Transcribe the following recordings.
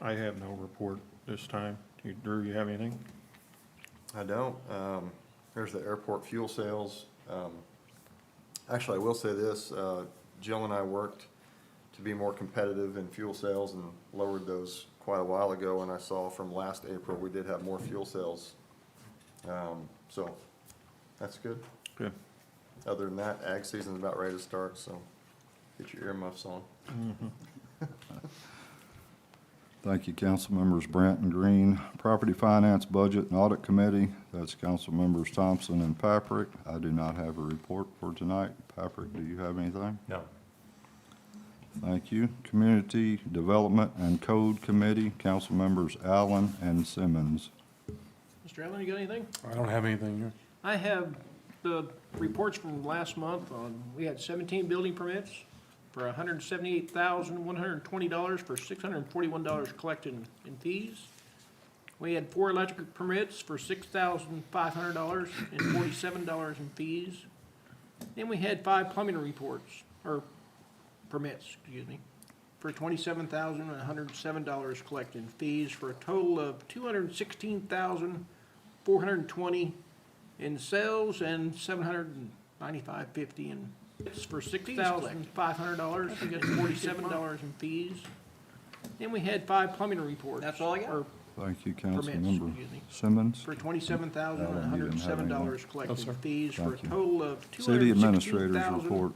I have no report this time. Drew, you have anything? I don't. There's the airport fuel sales. Actually, I will say this, Jill and I worked to be more competitive in fuel sales and lowered those quite a while ago, and I saw from last April, we did have more fuel sales. So, that's good. Good. Other than that, ag season's about ready to start, so get your earmuffs on. Thank you, council members Brandt and Green. Property Finance Budget and Audit Committee, that's council members Thompson and Patrick. I do not have a report for tonight. Patrick, do you have anything? No. Thank you. Community Development and Code Committee, council members Allen and Simmons. Mr. Allen, you got anything? I don't have anything here. I have the reports from last month on, we had 17 building permits for $178,120 for $641 collected in fees. We had 4 electric permits for $6,500 and $47 in fees. Then we had 5 plumbing reports, or permits, excuse me, for $27,107 collected in fees for a total of $216,420 in sales and $795.50 in. It's for $6,500, we got $47 in fees. Then we had 5 plumbing reports. That's all I got? Or Thank you, council permits, member excuse me, Simmons. for $27,107 collected in fees for a Thank you. total of City Administrator's report.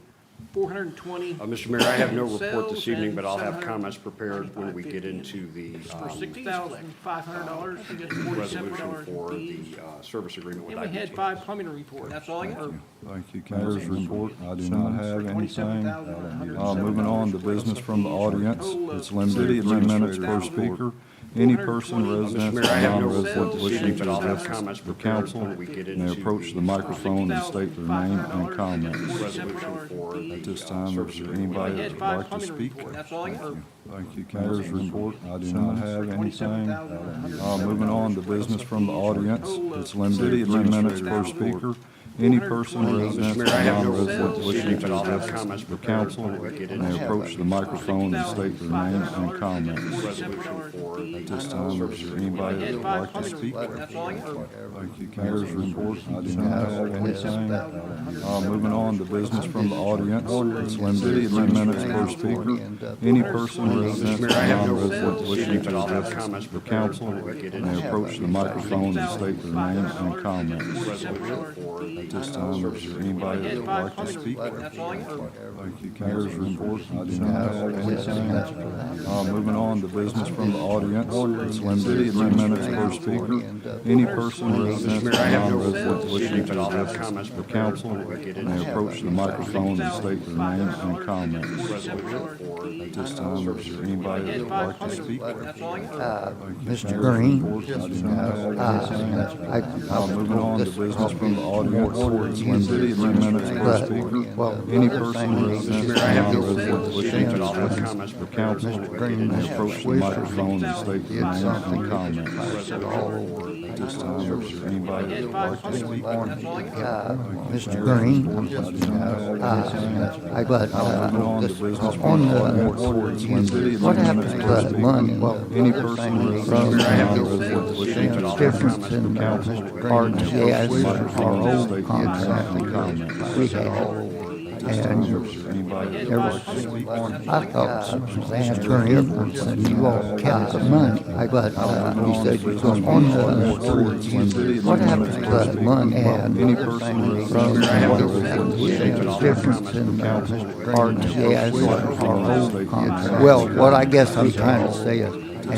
$420. Mr. Mayor, I have no report Sales this evening, but I'll have and comments prepared when we get into the For $6,500, we got resolution $47 for in fees. the service agreement with Then we had IBTS. 5 plumbing reports. That's all I got? Thank you, Mayor's report. I do not have anything. $27,107 Moving on to business from the audience. It's limited to 3 minutes per speaker. Any person, resident, or Mr. Mayor, I have no report non-resident this wishing evening, to but I'll have address comments the prepared council when we get may into approach the microphone and state their name and comments. resolution for At the this time, service is there agreement with anybody that had would 5 like to plumbing speak? reports. That's all I got? Thank you, Mayor's report. I do not have anything. $27,107 Moving on to business from the audience. It's limited to 3 minutes per speaker. Any person, resident, Mr. or Mayor, I have no non-resident report this wishing evening, to but I'll have address comments the prepared council when we get may into approach the microphone and state their name and comments. resolution for At the this time, is there anybody that would like to speak? That's all I got? Thank you, Mayor's report. I do not have anything. Moving on to business from the audience. It's limited to 3 minutes per speaker. Any person, resident, or Mayor, I have no non-resident report this wishing evening, to but I'll have address comments the prepared council when we get into may approach the microphone and state their name and comments. At this time, is there anybody that would like to speak? That's all I got? Thank you, Mayor's report. I do not have anything. Moving on to business from the audience. It's limited to 3 minutes per speaker. Any person, resident, or non-resident wishing to address the council may approach the microphone and state their name and comments. At this time, is there anybody that would like to speak? That's all I got? Mr. Green. Moving on to business from the audience. It's limited to 3 minutes per speaker. Any person, resident, or non-resident wishing to address the council may approach the microphone and state their name and comments. At this time, is there anybody that would like to speak? Mr. Green, Moving on to business from on the audience. It's limited to 3 what minutes happens per to that speaker. money? Any person, resident, or non-resident wishing to There's address difference the in council RTS, microphone our and old state their name and contract comments. we had. At this time, And is there anybody that would like to speak? I thought Mr. Edwards and you all kept the money, but you said you was on the, what happens to that money? And Any person, resident, or non-resident wishing to there's address difference in the council RTS, our old state their name contract. Well, what I guess I'm trying to say is,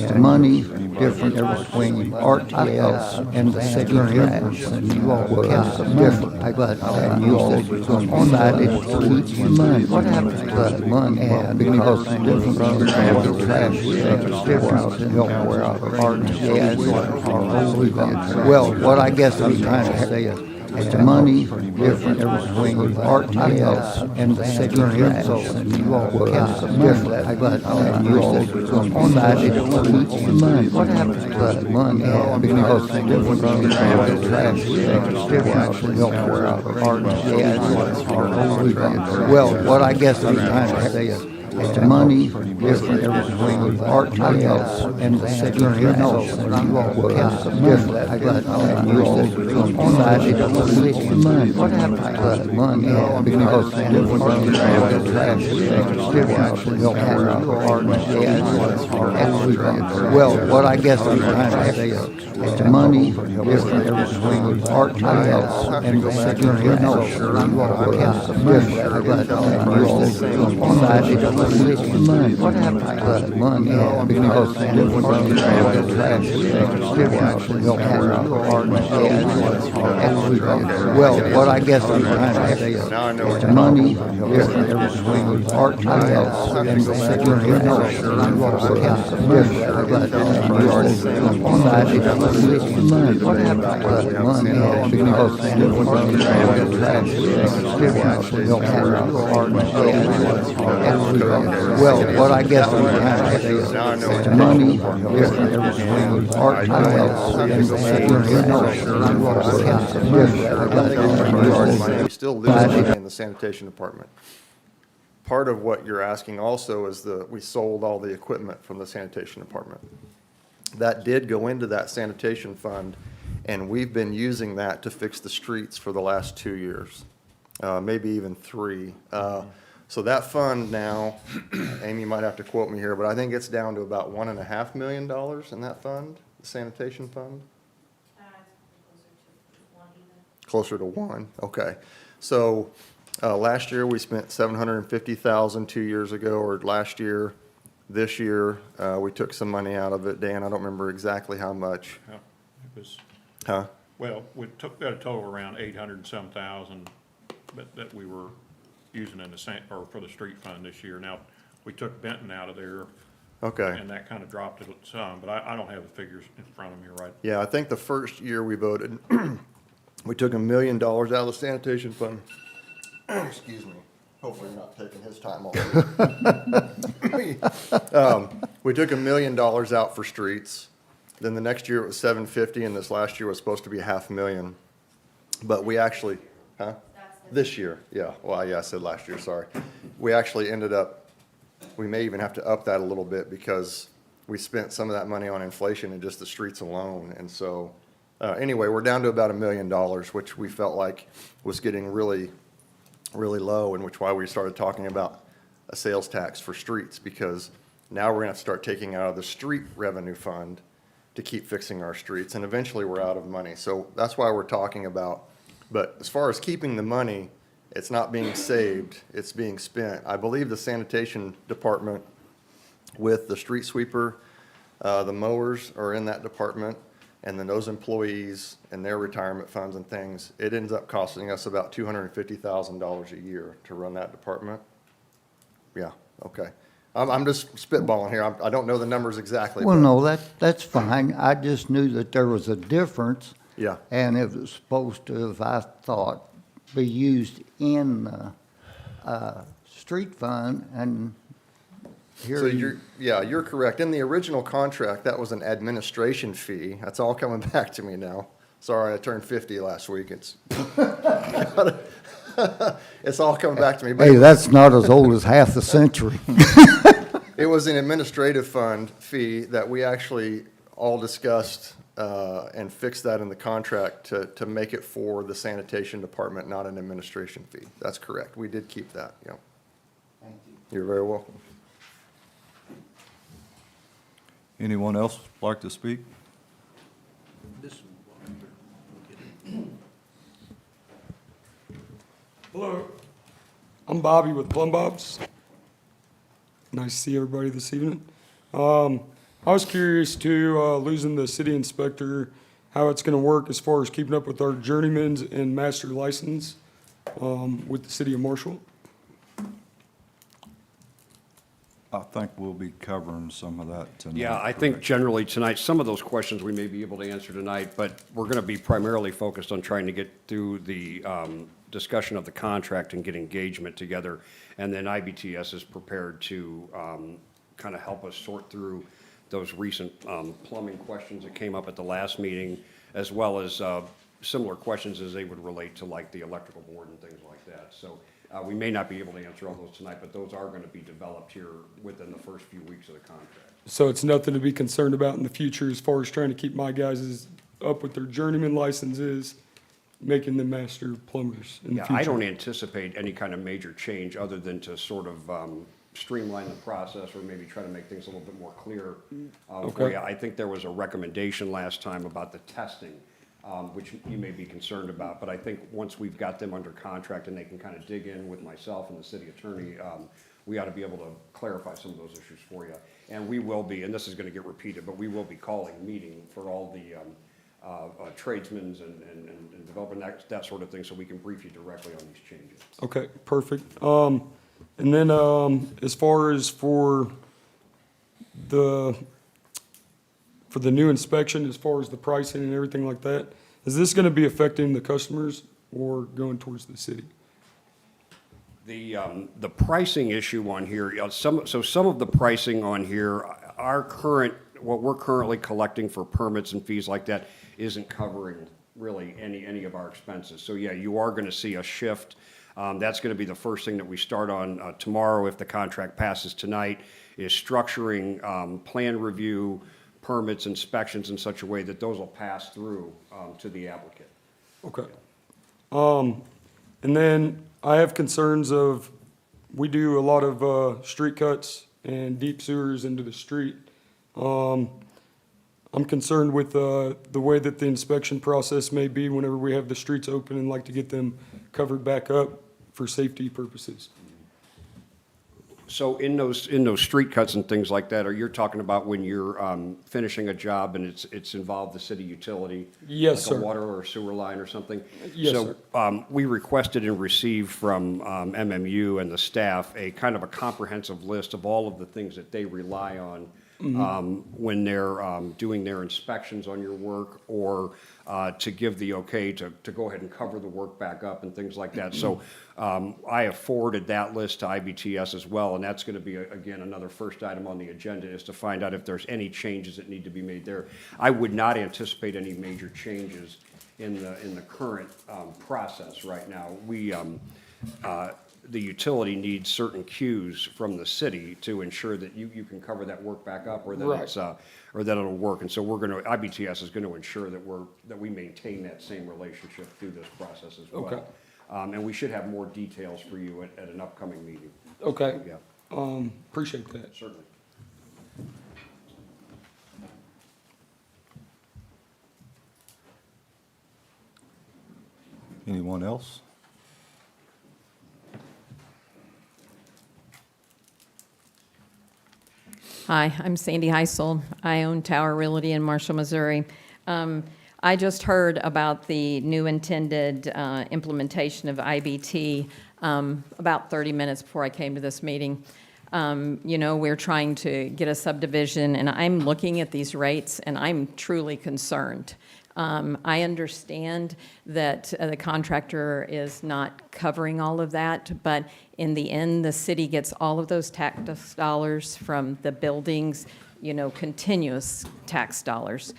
the money difference between RTS and the city grants, and you all kept the different, but you all decided to keep the money. What happens to that money? And because different from the trash, there's difference in RTS, our old contract. Well, what I guess I'm trying to say is, the money different between RTS and the city grants, and you all kept the different, but you all decided to keep the money. What happens to that money? Because different from the trash, there's difference in RTS, our old contract. Well, what I guess I'm trying to say is, the money different between RTS and the city council. And you all kept the money, but you all decided to split the money. What happened to the money? Because the different trash council don't have RTS. Well, what I guess I'm trying to say is the money different between RTS and the city council. You all kept the money, but you all decided to split the money. What happened to the money? Because the different trash council don't have RTS. Well, what I guess I'm trying to say is Now I know what the you're money different between RTS and the city council. You all kept the money, but you all decided to split the money. What happened to the money? Because the different trash council don't have RTS. Well, what I guess I'm trying to say is the money different between RTS and the city council. You all kept the money, but you all we still lose money in the sanitation department. Part of what you're asking also is we sold all the equipment from the sanitation department. That did go into that sanitation fund, and we've been using that to fix the streets for the last 2 years, maybe even 3. So that fund now, Amy might have to quote me here, but I think it's down to about $1.5 million in that fund, the sanitation fund. Closer to 1, okay. So, last year, we spent $750,000 2 years ago, or last year. This year, we took some money out of it. Dan, I don't remember exactly how much. Yeah, it was, Huh? well, we got a total around 800 and some thousand, but that we were using in the or for the street fund this year. Now, we took Benton out of there, Okay. and that kind of dropped it some, but I don't have the figures in front of me right. Yeah, I think the first year we voted, we took $1 million out of the sanitation fund. Excuse me. Hopefully you're not taking his time off. We took $1 million out for streets. Then the next year it was $750,000, and this last year was supposed to be $500,000. But we actually, huh? This year, yeah. Well, yeah, I said last year, sorry. We actually ended up, we may even have to up that a little bit because we spent some of that money on inflation and just the streets alone. And so, anyway, we're down to about $1 million, which we felt like was getting really low, and which why we started talking about a sales tax for streets, because now we're gonna have to start taking out of the street revenue fund to keep fixing our streets, and eventually we're out of money. So that's why we're talking about, but as far as keeping the money, it's not being saved, it's being spent. I believe the sanitation department with the street sweeper, the mowers are in that department, and then those employees and their retirement funds and things, it ends up costing us about $250,000 a year to run that department. Yeah, okay. I'm just spitballing here. I don't know the numbers exactly. Well, but- no, that's fine. I just knew that there was a difference. Yeah. And it was supposed to, if I thought, be used in the street fund, and here So you. you're correct. In the original contract, that was an administration fee. That's all coming back to me now. Sorry, I turned 50 last week. It's, it's all coming back to me. But Hey, that's not as old as half the century. it was an administrative fund fee that we actually all discussed and fixed that in the contract to make it for the sanitation department, not an administration fee. That's correct. We did keep that, yeah. Thank you. You're very welcome. Anyone else like to speak? This, Hello, I'm Bobby with Plum Bobs. Nice to see everybody this evening. I was curious too, losing the city inspector, how it's gonna work as far as keeping up with our journeyman's and master license, with the city of Marshall. I think we'll be covering some of that tonight. Yeah, I think correct? generally tonight, some of those questions we may be able to answer tonight, but we're going to be primarily focused on trying to get through the discussion of the contract and get engagement together. And then IBTS is prepared to kind of help us sort through those recent plumbing questions that came up at the last meeting, as well as similar questions as they would relate to like the electrical board and things like that. So We may not be able to answer all those tonight, but those are going to be developed here within the first few weeks of the contract. So it's nothing to be concerned about in the future as far as trying to keep my guys up with their journeyman licenses, making them master plumbers in the Yeah, future. I don't anticipate any kind of major change other than to sort of streamline the process or maybe try to make things a little bit more clear for Okay. you. I think there was a recommendation last time about the testing, which you may be concerned about, but I think once we've got them under contract and they can kind of dig in with myself and the city attorney, we ought to be able to clarify some of those issues for you. And we will be, and this is going to get repeated, but we will be calling a meeting for all the tradesmen and development, that sort of thing, so we can brief you directly on these changes. Okay, perfect. And then, as far as for the new inspection, as far as the pricing and everything like that, is this gonna be affecting the customers or going towards the city? The pricing issue on here, some of the pricing on here, what we're currently collecting for permits and fees like that isn't covering really any of our expenses. So yeah, you are gonna see a shift. That's gonna be the first thing that we start on tomorrow, if the contract passes tonight, is structuring plan review, permits, inspections in such a way that those will pass through to the applicant. Okay. And then I have concerns of, we do a lot of, street cuts and deep sewers into the street. I'm concerned with, the way that the inspection process may be whenever we have the streets open and like to get them covered back up for safety purposes. So in those street cuts and things like that, you're talking about when you're finishing a job and it's involved the city utility? Yes, Like sir. a water or sewer line or something? Yes, So we requested and received from MMU and the staff a kind of a comprehensive list of all of the things that they rely on when they're doing their inspections on your work, or to give the okay to go ahead and cover the work back up and things like that. So I have forwarded that list to IBTS as well, and that's going to be, again, another first item on the agenda, is to find out if there's any changes that need to be made there. I would not anticipate any major changes in the current process right now. The utility needs certain cues from the city to ensure that you can cover that work back up, or that Right. it's, or that it'll work. And so IBTS is going to ensure that we maintain that same relationship through this process as well. Okay. And we should have more details for you at an upcoming meeting. Okay. Yeah, Appreciate that. certainly. Anyone else? Hi, I'm Sandy Heisel. I own Tower Realty in Marshall, Missouri. I just heard about the new intended implementation of IBT about 30 minutes before I came to this meeting. We're trying to get a subdivision, and I'm looking at these rates, and I'm truly concerned. I understand that the contractor is not covering all of that, but in the end, the city gets all of those tax dollars from the buildings, continuous tax dollars.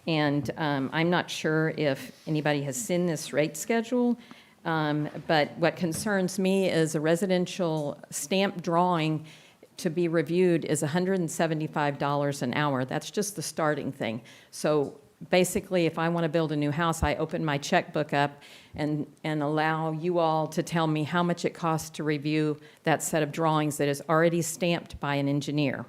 And I'm not sure if anybody has seen this rate schedule, but what concerns me is a residential stamp drawing to be reviewed is $175 an hour. That's just the starting thing. So basically, if I want to build a new house, I open my checkbook up and allow you all to tell me how much it costs to review that set of drawings that is already stamped by an engineer.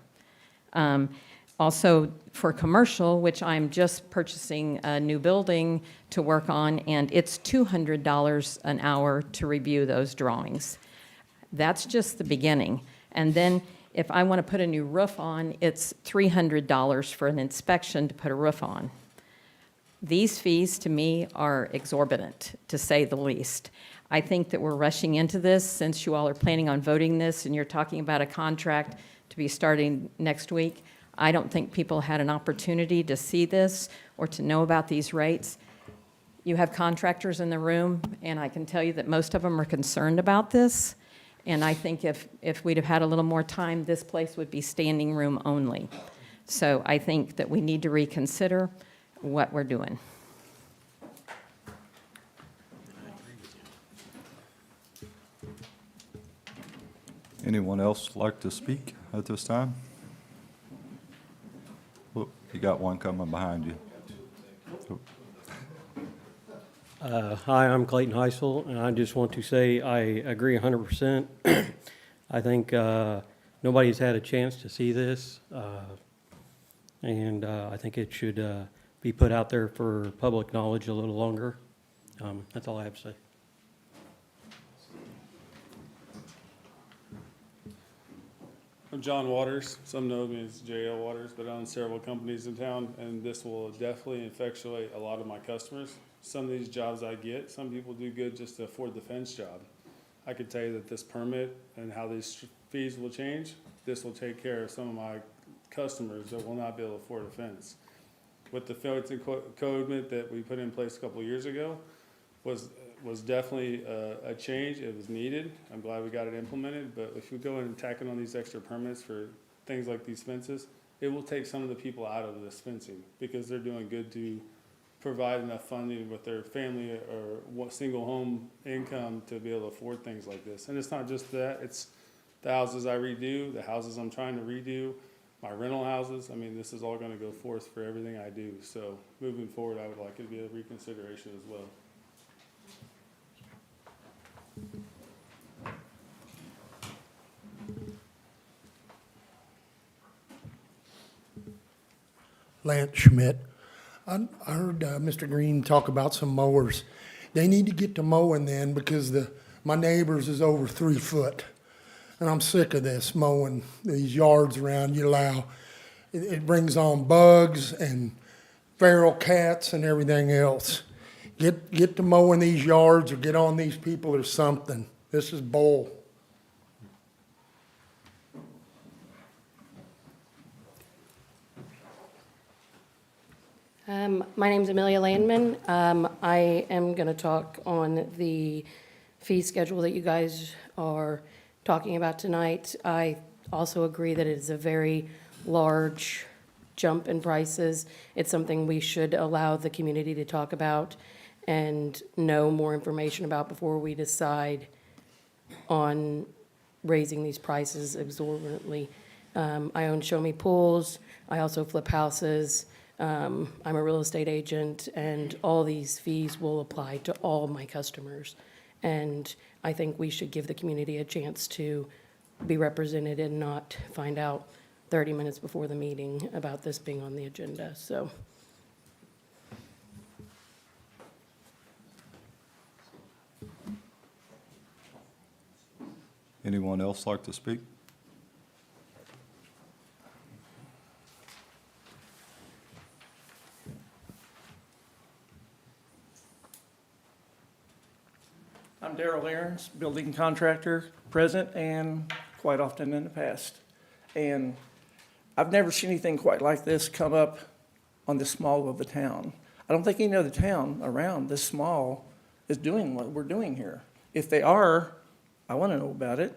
Also, for commercial, which I'm just purchasing a new building to work on, and it's $200 an hour to review those drawings. That's just the beginning. And then if I want to put a new roof on, it's $300 for an inspection to put a roof on. These fees, to me, are exorbitant, to say the least. I think that we're rushing into this, since you all are planning on voting this, and you're talking about a contract to be starting next week. I don't think people had an opportunity to see this or to know about these rates. You have contractors in the room, and I can tell you that most of them are concerned about this. And I think if we'd have had a little more time, this place would be standing room only. So I think that we need to reconsider what we're doing. Anyone else like to speak at this time? Oh, you got one coming behind you. Hi, I'm Clayton Heisel, and I just want to say I agree 100%. I think nobody's had a chance to see this, and I think it should be put out there for public knowledge a little longer. That's all I have to say. I'm John Waters. Some know me as J.L. Waters, but I own several companies in town, and this will definitely effectuate a lot of my customers. Some of these jobs I get, some people do good just to afford the fence job. I could tell you that this permit and how these fees will change, this will take care of some of my customers that will not be able to afford a fence. With the Felton code that we put in place a couple of years ago, was definitely a change. It was needed. I'm glad we got it implemented, but if we go in and tack on these extra permits for things like these fences, it will take some of the people out of this fencing because they're doing good to provide enough funding with their family or single home income to be able to afford things like this. And it's not just that, it's the houses I redo, the houses I'm trying to redo, my rental houses. I mean, this is all gonna go forth for everything I do. So moving forward, I would like it to be a reconsideration as well. Lance Schmidt. I heard Mr. Green talk about some mowers. They need to get to mowing then because my neighbors is over 3 foot. And I'm sick of this mowing these yards around you allow. It brings on bugs and feral cats and everything else. Get to mowing these yards or get on these people or something. This is bull. My name's Amelia Landman. I am going to talk on the fee schedule that you guys are talking about tonight. I also agree that it is a very large jump in prices. It's something we should allow the community to talk about and know more information about before we decide on raising these prices exorbitantly. I own Show Me Pools. I also flip houses. I'm a real estate agent, and all these fees will apply to all my customers. And I think we should give the community a chance to be represented and not find out 30 minutes before the meeting about this being on the agenda, so. Anyone else like to speak? I'm Darrell Aarons, building contractor, present and quite often in the past. And I've never seen anything quite like this come up on this small of a town. I don't think any other town around this small is doing what we're doing here. If they are, I want to know about it.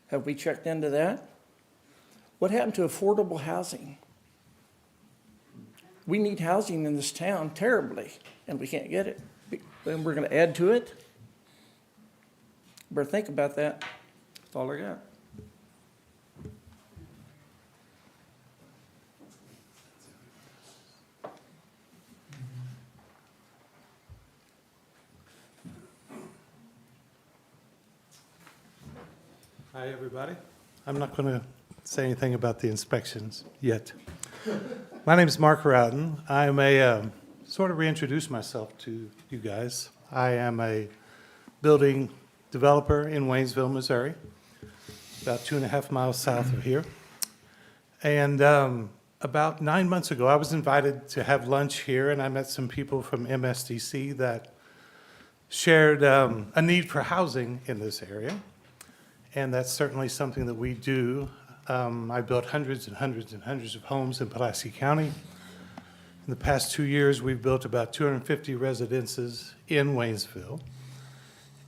Have we checked into that? What happened to affordable housing? We need housing in this town terribly, and we can't get it. And we're going to add to it? Better think about that. That's all I got. Hi, everybody. I'm not going to say anything about the inspections yet. My name is Mark Rowden. I'm sort of reintroduce myself to you guys. I am a building developer in Waynesville, Missouri, about 2.5 miles south of here. And about 9 months ago, I was invited to have lunch here, and I met some people from MSDC that shared a need for housing in this area. And that's certainly something that we do. I built hundreds and hundreds and hundreds of homes in Pulaski County. In the past 2 years, we've built about 250 residences in Waynesville.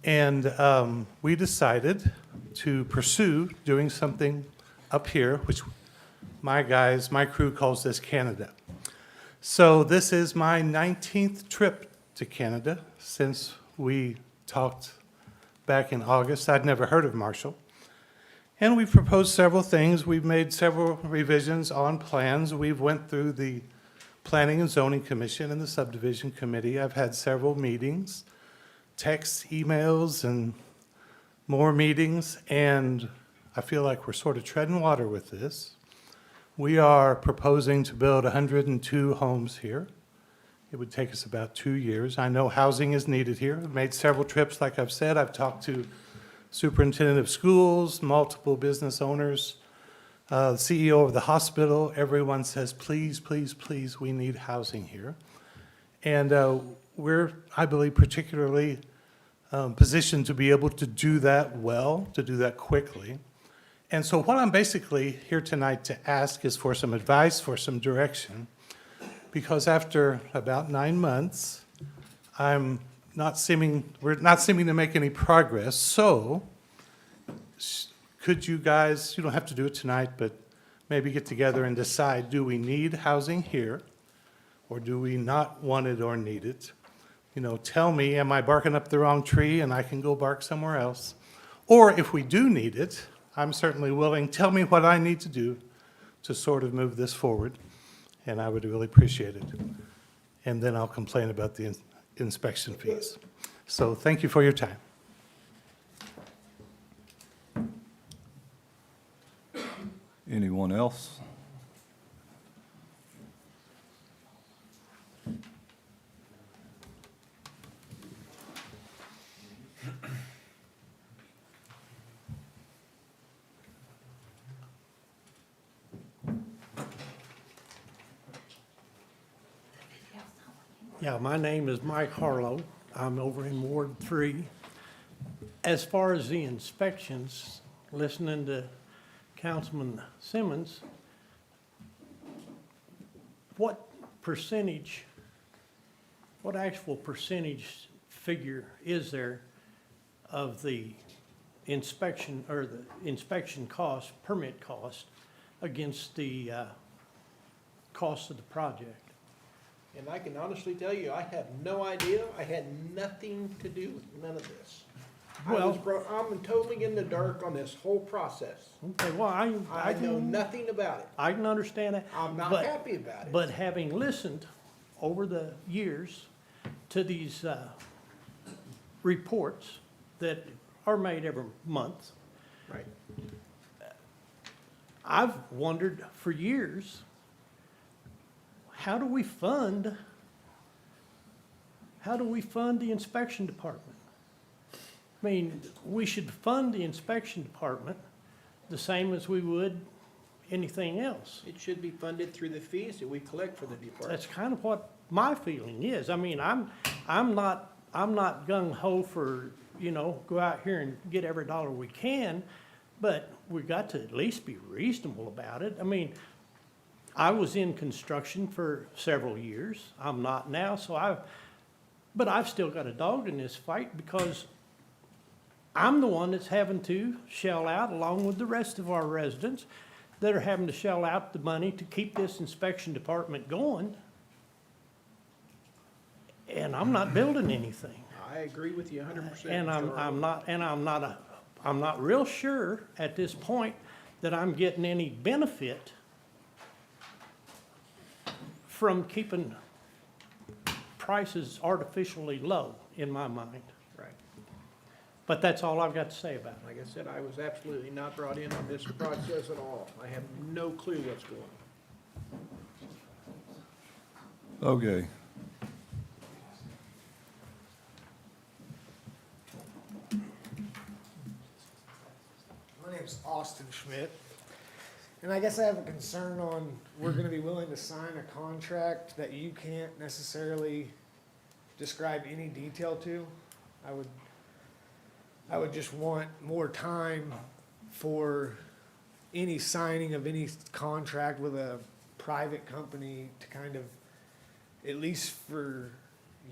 And we decided to pursue doing something up here, which my crew calls this Canada. So this is my 19th trip to Canada since we talked back in August. I'd never heard of Marshall. And we've proposed several things. We've made several revisions on plans. We've went through the Planning and Zoning Commission and the Subdivision Committee. I've had several meetings, texts, emails, and more meetings, and I feel like we're sort of treading water with this. We are proposing to build 102 homes here. It would take us about 2 years. I know housing is needed here. I've made several trips, like I've said. I've talked to superintendent of schools, multiple business owners, CEO of the hospital. Everyone says, please, please, please, we need housing here. And we're, I believe, particularly positioned to be able to do that well, to do that quickly. And so what I'm basically here tonight to ask is for some advice, for some direction, because after about 9 months, we're not seeming to make any progress. So could you guys, you don't have to do it tonight, but maybe get together and decide, do we need housing here, or do we not want it or need it? You know, tell me, am I barking up the wrong tree and I can go bark somewhere else? Or if we do need it, I'm certainly willing, tell me what I need to do to sort of move this forward, and I would really appreciate it. And then I'll complain about the inspection fees. So thank you for your time. Anyone else? Yeah, my name is Mike Harlow. I'm over in Ward 3. As far as the inspections, listening to Councilman Simmons, what actual percentage figure is there of the inspection, or the inspection cost, permit cost, against the cost of the project? And I can honestly tell you, I have no idea. I had nothing to do with none of this. Well, I'm totally in the dark on this whole process. okay, well, I know can, nothing about it. I can understand that. I'm not but- happy about it. But having listened over the years to these reports that are made every month, Right. I've wondered for years, how do we fund the inspection department? I mean, we should fund the inspection department the same as we would anything else. It should be funded through the fees that we collect for the department. That's kind of what my feeling is. I mean, I'm not gung ho for, go out here and get every dollar we can, but we've got to at least be reasonable about it. I mean, I was in construction for several years. I'm not now, but I've still got a dog in this fight because I'm the one that's having to shell out, along with the rest of our residents, that are having to shell out the money to keep this inspection department going. And I'm not building anything. I agree with you 100%. And I'm not real sure at this point that I'm getting any benefit from keeping prices artificially low, in my mind. Right. But that's all I've got to say about it. Like I said, I was absolutely not brought in on this process at all. I have no clue what's going on. Okay. My name's Austin Schmidt, and I guess I have a concern on, we're gonna be willing to sign a contract that you can't necessarily describe any detail to. I would just want more time for any signing of any contract with a private company to kind of, at least for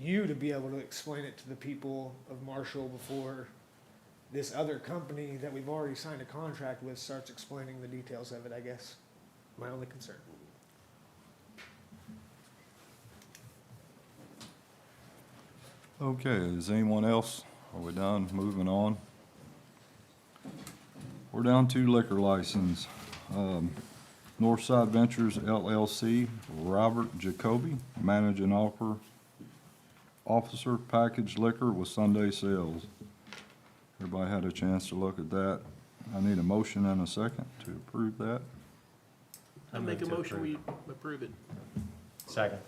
you to be able to explain it to the people of Marshall before this other company that we've already signed a contract with starts explaining the details of it, I guess. My only concern. Okay, is anyone else? Are we done? Moving on? We're down to liquor license. Northside Ventures LLC, Robert Jacoby, managing officer, packaged liquor with Sunday sales. Everybody had a chance to look at that. I need a motion and a second to approve that. I make a motion, we approve it. Second.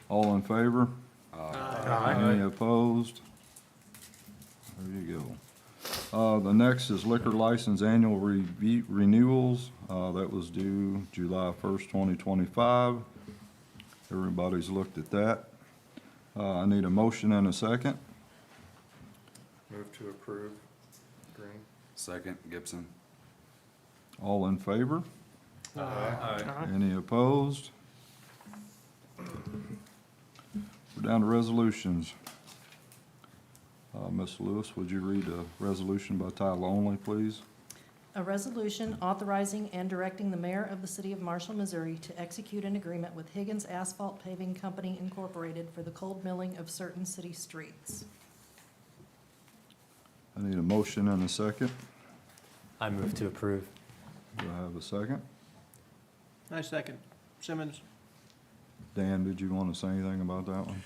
All in favor? Aye. Any opposed? There you go. The next is liquor license annual renewals. That was due July 1st, 2025. Everybody's looked at that. I need a motion and a second. Move to approve. Green. Second, Gibson. All in favor? Aye. Any opposed? We're down to resolutions. Ms. Lewis, would you read a resolution by title only, please? A resolution authorizing and directing the mayor of the city of Marshall, Missouri to execute an agreement with Higgins Asphalt Paving Company Incorporated for the cold milling of certain city streets. I need a motion and a second. I move to approve. Do I have a second? I second. Simmons? Dan, did you want to say anything about that one?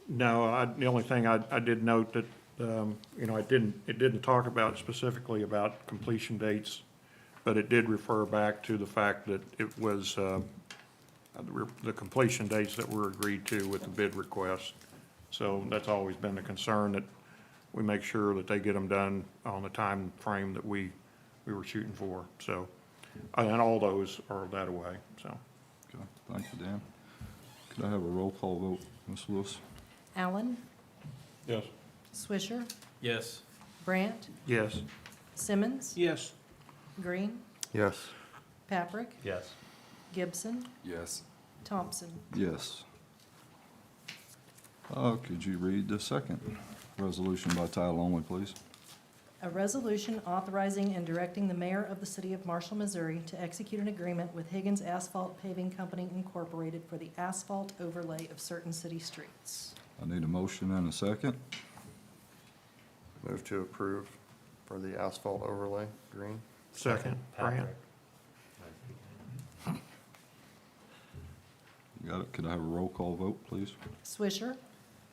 No, the only thing I did note that, it didn't talk about specifically about completion dates, but it did refer back to the fact that it was, the completion dates that were agreed to with the bid request. So that's always been the concern, that we make sure that they get them done on the time frame that we were shooting for. So, and all those are that way, so. Okay, thank you, Dan. Could I have a roll call vote, Ms. Lewis? Allen, Yes. Swisher, Yes. Brandt, Yes. Simmons, Yes. Green, Yes. Paprick, Yes. Gibson, Yes. Thompson. Yes. Could you read the second resolution by title only, please? A resolution authorizing and directing the mayor of the city of Marshall, Missouri to execute an agreement with Higgins Asphalt Paving Company Incorporated for the asphalt overlay of certain city streets. I need a motion and a second. Move to approve for the asphalt overlay. Green. Second, Grant. You got it? Could I have a roll call vote, please? Swisher,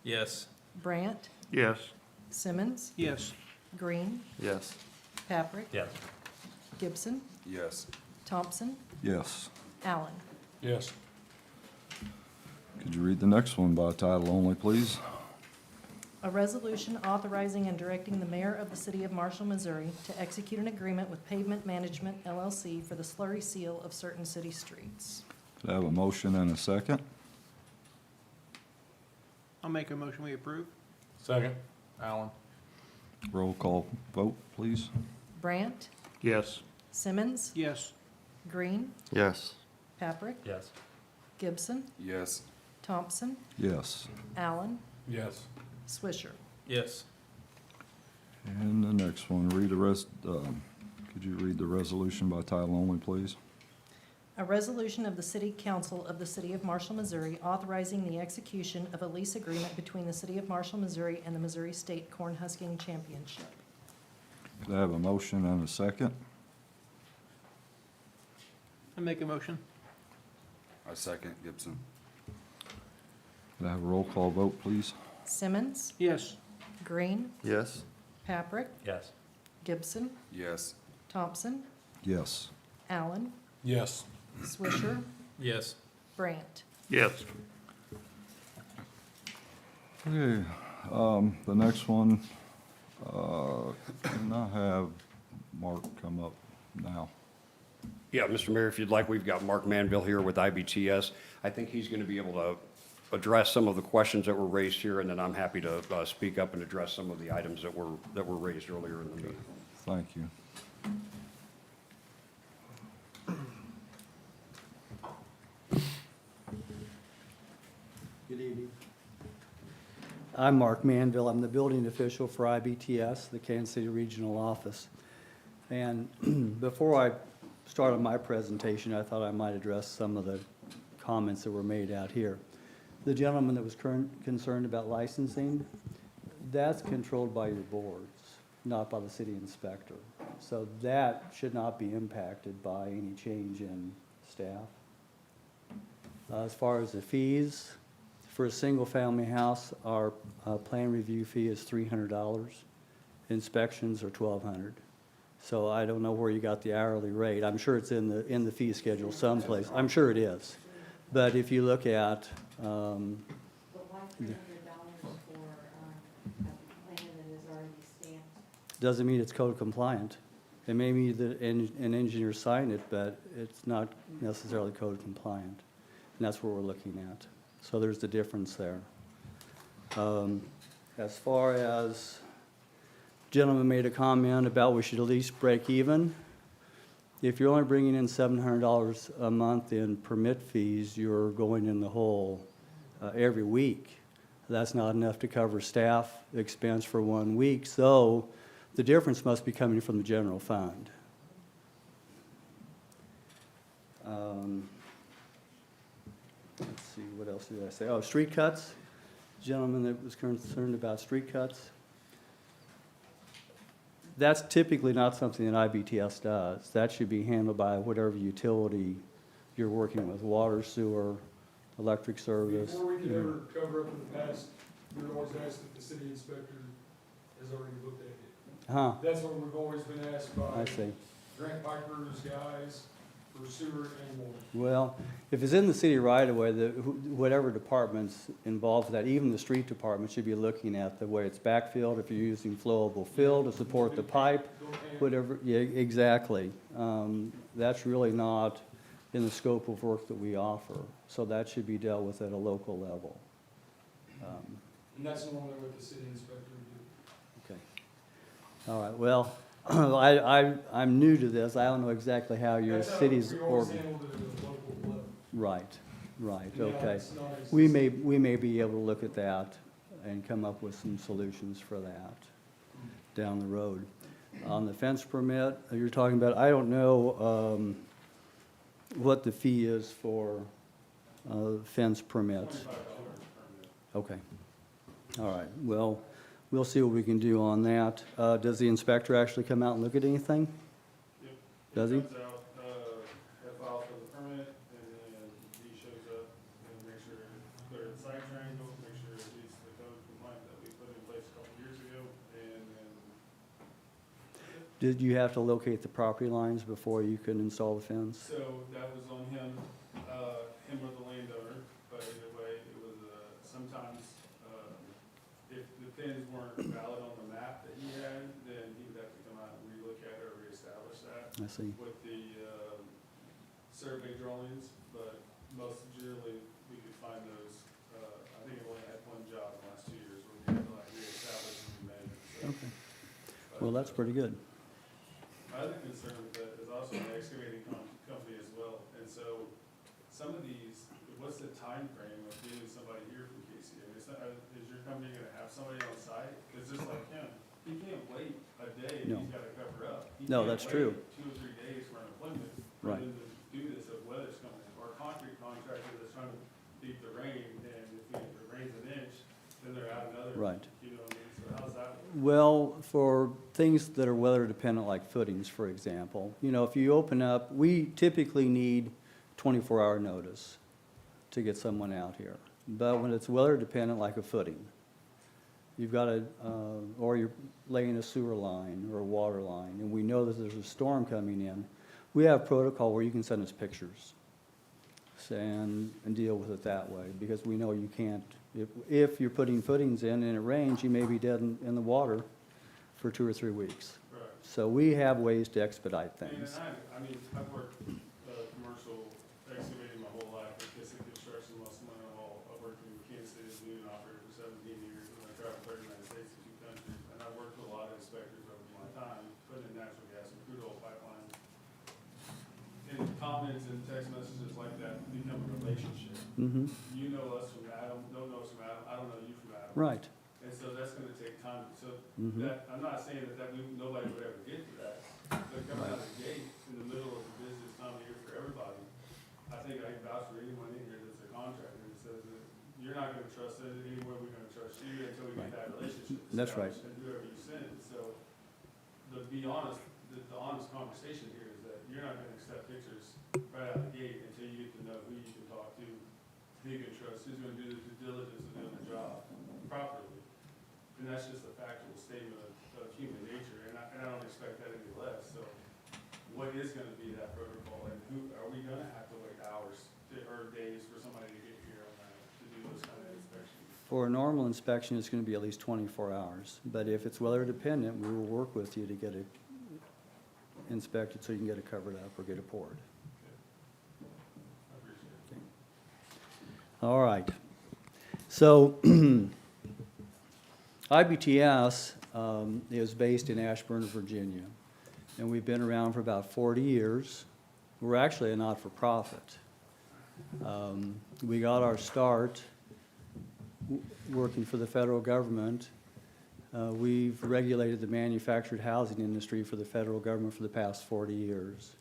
Yes. Brandt, Yes. Simmons, Yes. Green, Yes. Paprick, Yes. Gibson, Yes. Thompson, Yes. Allen. Yes. Could you read the next one by title only, please? A resolution authorizing and directing the mayor of the city of Marshall, Missouri to execute an agreement with Pavement Management LLC for the slurry seal of certain city streets. Could I have a motion and a second? I'll make a motion, we approve. Second, Allen. Roll call vote, please. Brandt, Yes. Simmons, Yes. Green, Yes. Paprick, Yes. Gibson, Yes. Thompson, Yes. Allen, Yes. Swisher. Yes. And the next one, could you read the resolution by title only, please? A resolution of the City Council of the City of Marshall, Missouri, authorizing the execution of a lease agreement between the City of Marshall, Missouri and the Missouri State Cornhusking Championship. Could I have a motion and a second? I make a motion. I second, Gibson. Could I have a roll call vote, please? Simmons, Yes. Green, Yes. Paprick, Yes. Gibson, Yes. Thompson, Yes. Allen, Yes. Swisher, Yes. Brandt. Yes. Okay, the next one, can I have Mark come up now? Yeah, Mr. Mayor, if you'd like, we've got Mark Manville here with IBTS. I think he's going to be able to address some of the questions that were raised here, and then I'm happy to speak up and address some of the items that were raised earlier in the meeting. Thank you. Good evening. I'm Mark Manville. I'm the building official for IBTS, the Kansas City Regional Office. And before I start on my presentation, I thought I might address some of the comments that were made out here. The gentleman that was concerned about licensing, that's controlled by your boards, not by the city inspector. So that should not be impacted by any change in staff. As far as the fees, for a single-family house, our plan review fee is $300. Inspections are $1,200. So I don't know where you got the hourly rate. I'm sure it's in the fee schedule someplace. I'm sure it is. But if you look at, But why $300 for a plan that is already stamped? doesn't mean it's code compliant. It may be that an engineer signed it, but it's not necessarily code compliant. And that's what we're looking at. So there's the difference there. As far as, gentleman made a comment about we should at least break even. If you're only bringing in $700 a month in permit fees, you're going in the hole every week. That's not enough to cover staff expense for 1 week, so the difference must be coming from the general fund. Let's see, what else did I say? Oh, street cuts. Gentleman that was concerned about street cuts. That's typically not something that IBTS does. That should be handled by whatever utility you're working with, water, sewer, electric service. Before we could ever cover up in the past, we were always asked if the city inspector has already looked at it. Huh, That's what we've always been asked by I see. Grant Piper's guys for sewer and water. Well, if it's in the city right away, whatever department's involved with that, even the street department should be looking at the way it's backfilled, if you're using flowable fill to support the pipe, whatever, yeah, exactly. That's really not in the scope of work that we offer, so that should be dealt with at a local level. And that's normally what the city inspector would do. Okay. All right, well, I'm new to this, I don't know exactly how your That's how city's we always organ. handled it at the local level. Right, right, Yeah, okay. it's not as- We may be able to look at that and come up with some solutions for that down the road. On the fence permit, you're talking about, I don't know what the fee is for fence permits. Okay. All right, well, we'll see what we can do on that. Does the inspector actually come out and look at anything? Yep. Does he? Comes out, that files for the permit, and then he shows up and makes sure it's clear the site triangle, make sure it meets the code compliant that we put in place a couple years ago, and then Did you have to locate the property lines before you could install the fence? so that was on him, him or the landowner, but either way, it was, sometimes, if the pins weren't valid on the map that he had, then he would have to come out and relook at it or reestablish that I see. with the, survey drawings, but most generally, we could find those, I think it only had one job in the last 2 years where we had to like reestablish and remake it, so. Okay. Well, that's pretty good. My other concern with that is also an excavating company as well, and so some of these, what's the time frame of getting somebody here from KC? I mean, is your company gonna have somebody on site? It's just like him, he can't wait a day if No. he's gotta cover up. He No, can't that's true. wait 2 or 3 days for an appointment, for Right. them to do this if weather's coming. Or a concrete contractor that's trying to beat the rain, and if it rains an inch, then they're out another. Right. You know what I mean? So how's that work? Well, for things that are weather dependent, like footings, for example, you know, if you open up, we typically need 24-hour notice to get someone out here. But when it's weather dependent, like a footing, you've got to, or you're laying a sewer line or a water line, and we know that there's a storm coming in, we have protocol where you can send us pictures and deal with it that way, because we know you can't, if you're putting footings in and it rains, you may be dead in the water for 2 or 3 weeks. Right. So we have ways to expedite I mean, things. I've worked, commercial excavating my whole life, with Kissick Construction, most of my whole, I've worked in Kansas City as a union operator for 17 years, and I traveled 39 states and 2 countries, and I've worked with a lot of inspectors over my time, putting in natural gas and crude oil pipelines. And comments and text messages like that become a relationship. Mm-hmm, You know us from Adam, don't know us from Adam, I don't know you from Adam. right. And so that's gonna take time, so Mhm. that, I'm not saying that nobody would ever get to that, but coming out of the gate in the middle of the business time of year for everybody, I think I can vouch for anyone in here that's a contractor that says that you're not gonna trust us anywhere, we're gonna trust you until we get that relationship That's right. established and whoever you send, so, to be honest, the honest conversation here is that you're not gonna accept pictures right out the gate until you get to know who you can talk to, who you can trust, who's gonna do the due diligence of doing the job properly. And that's just a factual statement of human nature, and I don't expect that any less, so what is gonna be that protocol, and who, are we gonna have to wait hours or days for somebody to get here on that, to do those kind of inspections? For a normal inspection, it's gonna be at least 24 hours. But if it's weather dependent, we will work with you to get it inspected so you can get it covered up or get it poured. I appreciate it. All right. So IBTS is based in Ashburn, Virginia, and we've been around for about 40 years. We're actually a not-for-profit. We got our start working for the federal government. We've regulated the manufactured housing industry for the federal government for the past 40 years.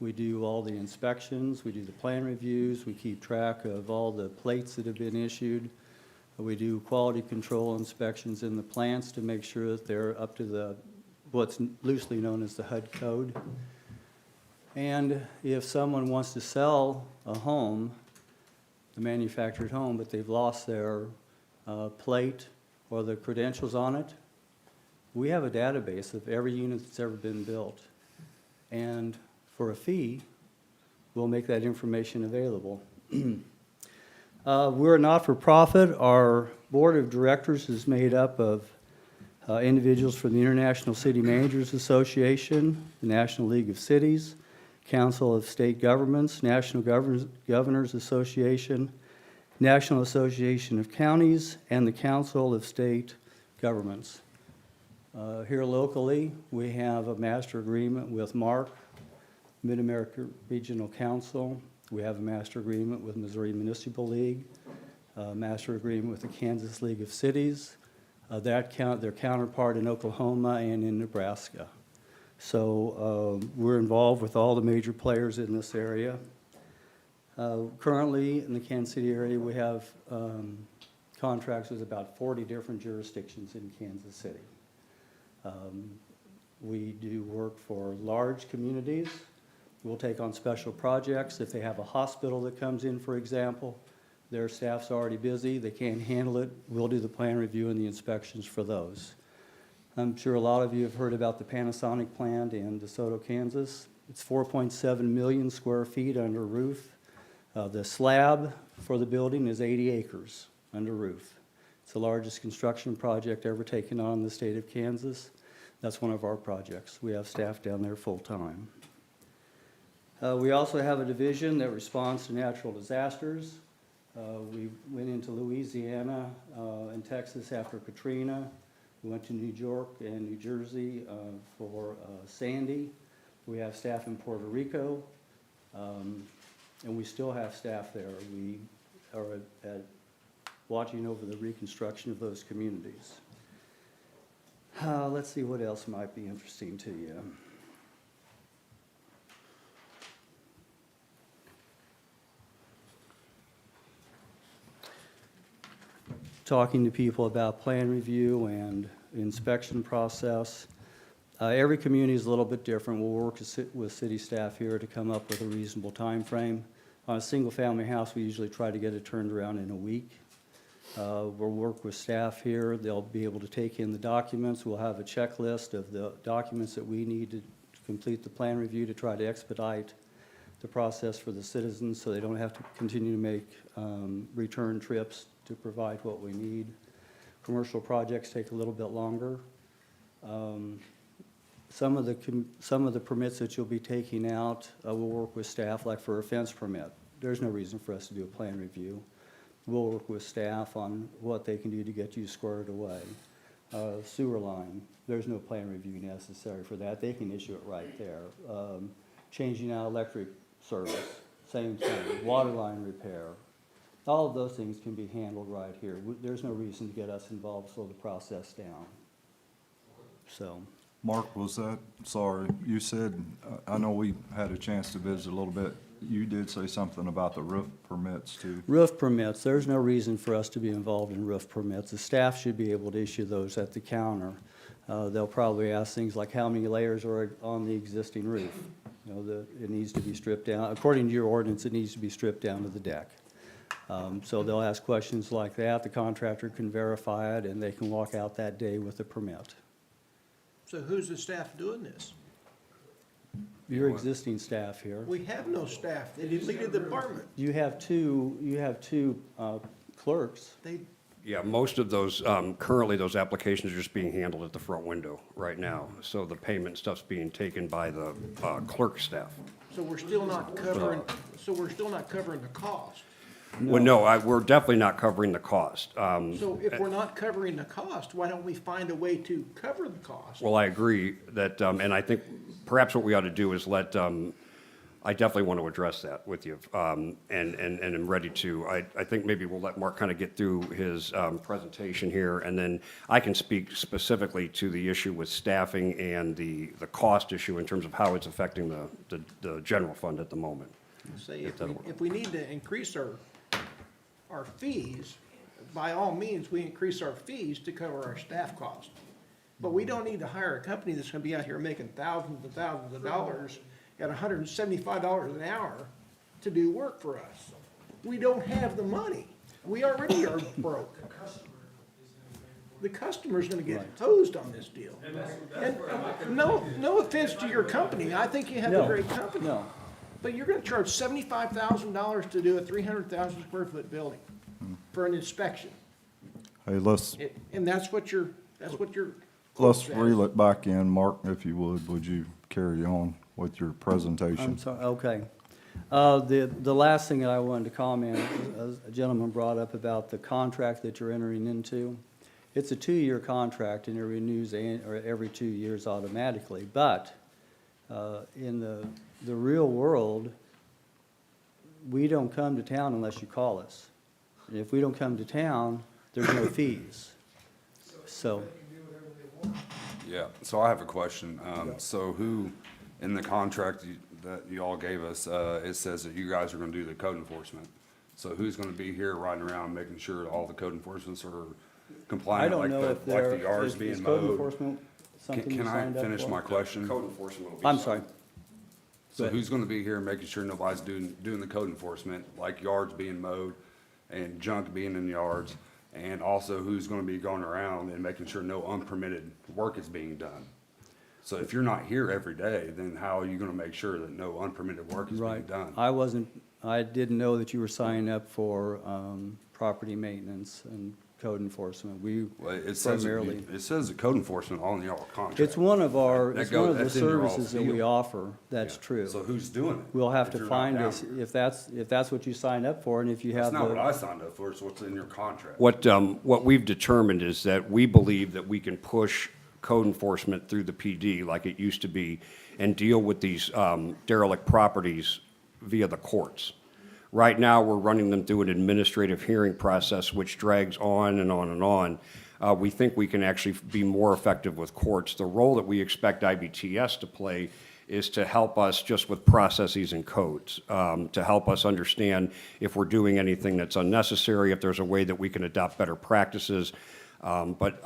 We do all the inspections, we do the plan reviews, we keep track of all the plates that have been issued. We do quality control inspections in the plants to make sure that they're up to the, what's loosely known as the HUD code. And if someone wants to sell a home, a manufactured home, but they've lost their plate or the credentials on it, we have a database of every unit that's ever been built. And for a fee, we'll make that information available. We're a not-for-profit. Our board of directors is made up of individuals from the International City Managers Association, the National League of Cities, Council of State Governments, National Governors Association, National Association of Counties, and the Council of State Governments. Here locally, we have a master agreement with MARC, Mid-America Regional Council. We have a master agreement with Missouri Municipal League, a master agreement with the Kansas League of Cities, their counterpart in Oklahoma and in Nebraska. So we're involved with all the major players in this area. Currently, in the Kansas City area, we have contracts with about 40 different jurisdictions in Kansas City. We do work for large communities. We'll take on special projects. If they have a hospital that comes in, for example, their staff's already busy, they can't handle it, we'll do the plan review and the inspections for those. I'm sure a lot of you have heard about the Panasonic plant in DeSoto, Kansas. It's 4.7 million square feet under roof. The slab for the building is 80 acres under roof. It's the largest construction project ever taken on in the state of Kansas. That's one of our projects. We have staff down there full-time. We also have a division that responds to natural disasters. We went into Louisiana and Texas after Katrina. We went to New York and New Jersey for Sandy. We have staff in Puerto Rico, and we still have staff there. We are at watching over the reconstruction of those communities. Let's see what else might be interesting to you. Talking to people about plan review and inspection process. Every community is a little bit different. We'll work with city staff here to come up with a reasonable time frame. On a single-family house, we usually try to get it turned around in a week. We'll work with staff here. They'll be able to take in the documents. We'll have a checklist of the documents that we need to complete the plan review to try to expedite the process for the citizens so they don't have to continue to make return trips to provide what we need. Commercial projects take a little bit longer. Some of the permits that you'll be taking out, we'll work with staff, like for a fence permit. There's no reason for us to do a plan review. We'll work with staff on what they can do to get you squared away. Sewer line, there's no plan review necessary for that. They can issue it right there. Changing out electric service, same thing. Water line repair. All of those things can be handled right here. There's no reason to get us involved, slow the process down. So. Mark, was that, sorry, you said, I know we had a chance to visit a little bit. You did say something about the roof permits too. Roof permits, there's no reason for us to be involved in roof permits. The staff should be able to issue those at the counter. They'll probably ask things like how many layers are on the existing roof. You know, it needs to be stripped down. According to your ordinance, it needs to be stripped down to the deck. So they'll ask questions like that. The contractor can verify it, and they can walk out that day with a permit. So who's the staff doing this? Your existing staff here. We have no staff. They deleted the department. You have two clerks. They, Yeah, most of those, currently, those applications are just being handled at the front window right now. So the payment stuff's being taken by the clerk staff. so we're still not covering, the cost. Well, no, we're definitely not covering the cost. So if we're not covering the cost, why don't we find a way to cover the cost? Well, I agree that, and I think perhaps what we ought to do is let, I definitely want to address that with you, and I'm ready to. I think maybe we'll let Mark kind of get through his presentation here, and then I can speak specifically to the issue with staffing and the cost issue in terms of how it's affecting the general fund at the moment. Say if we need to increase our fees, by all means, we increase our fees to cover our staff costs. But we don't need to hire a company that's gonna be out here making thousands and thousands of dollars at $175 an hour to do work for us. We don't have the money. We already are broke. The customer's gonna get hosed on this deal. And no offense to your company, I think you have a No, great company. no. But you're gonna charge $75,000 to do a 300,000 square foot building for an inspection. Hey, let's And that's what your reel it back in. Mark, if you would you carry on with your presentation? I'm sorry, okay. The last thing that I wanted to comment, a gentleman brought up about the contract that you're entering into. It's a 2-year contract and it renews every 2 years automatically. But in the real world, we don't come to town unless you call us. And if we don't come to town, there's no fees. So, Yeah, so I have a question. So who, in the contract that you all gave us, it says that you guys are gonna do the code enforcement. So who's gonna be here riding around making sure all the code enforcements are I compliant, don't like know if the yards being is code mowed? enforcement something you Can I signed up for? finish my question? Code enforcement will be. I'm sorry. So who's gonna be here making sure nobody's doing the code enforcement, like yards being mowed and junk being in yards? And also who's gonna be going around and making sure no unpermitted work is being done? So if you're not here every day, then how are you gonna make sure that no unpermitted work is being Right. done? I didn't know that you were signing up for property maintenance and code enforcement. We Well, it says, primarily, it says the code enforcement on y'all contract. it's one of our, That it's one of the that's in your all's services that we field. offer, that's Yeah. true. So who's doing it? We'll have if to you're not find down us, here? if that's what you signed up for, and if you That's have not what I the, signed up for, it's what's in your contract. What we've determined is that we believe that we can push code enforcement through the PD like it used to be and deal with these derelict properties via the courts. Right now, we're running them through an administrative hearing process, which drags on and on and on. We think we can actually be more effective with courts. The role that we expect IBTS to play is to help us just with processes and codes, to help us understand if we're doing anything that's unnecessary, if there's a way that we can adopt better practices. But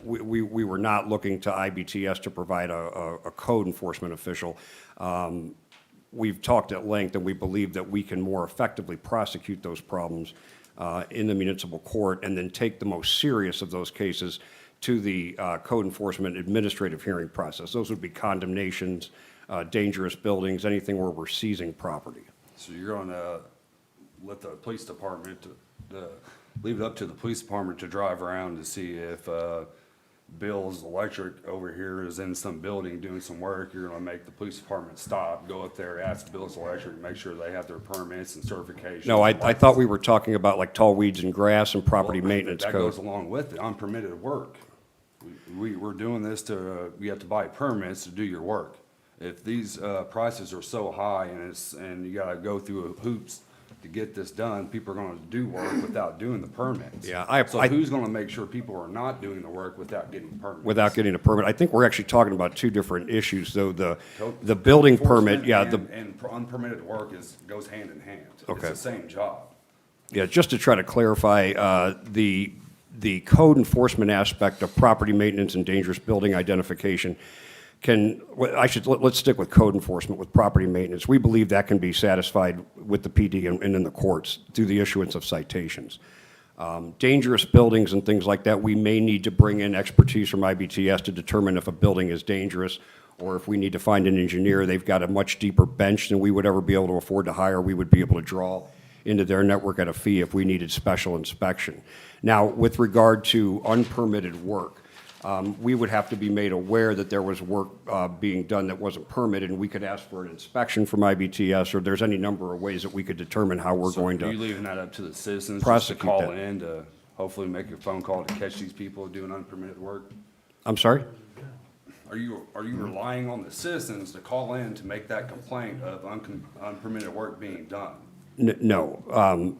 we were not looking to IBTS to provide a code enforcement official. We've talked at length, and we believe that we can more effectively prosecute those problems in the municipal court and then take the most serious of those cases to the code enforcement administrative hearing process. Those would be condemnations, dangerous buildings, anything where we're seizing property. So you're gonna let the police department, leave it up to the police department to drive around to see if Bill's Electric over here is in some building doing some work. You're gonna make the police department stop, go up there, ask Bill's Electric, make sure they have their permits and certifications. No, I thought we were talking about like tall weeds and grass and property Well, maintenance that goes code. along with it, unpermitted work. We're doing this to, you have to buy permits to do your work. If these prices are so high and you gotta go through hoops to get this done, people are gonna do work without doing the permits. Yeah, So who's gonna make sure people are not doing the work without getting permits? Without getting a permit. I think we're actually talking about two different issues, though. The building permit, yeah, And unpermitted work goes hand in hand. It's Okay. the same job. Yeah, just to try to clarify, the the code enforcement aspect of property maintenance and dangerous building identification let's stick with code enforcement with property maintenance. We believe that can be satisfied with the PD and in the courts through the issuance of citations. Dangerous buildings and things like that, we may need to bring in expertise from IBTS to determine if a building is dangerous, or if we need to find an engineer. They've got a much deeper bench than we would ever be able to afford to hire. We would be able to draw into their network at a fee if we needed special inspection. Now, with regard to unpermitted work, we would have to be made aware that there was work being done that wasn't permitted, and we could ask for an inspection from IBTS, or there's any number of ways that we could determine how we're going to Are you leaving that up to the citizens just to prosecute call that. in to hopefully make a phone call to catch these people doing unpermitted work? I'm sorry? Are you relying on the citizens to call in to make that complaint of unpermitted work being done? No.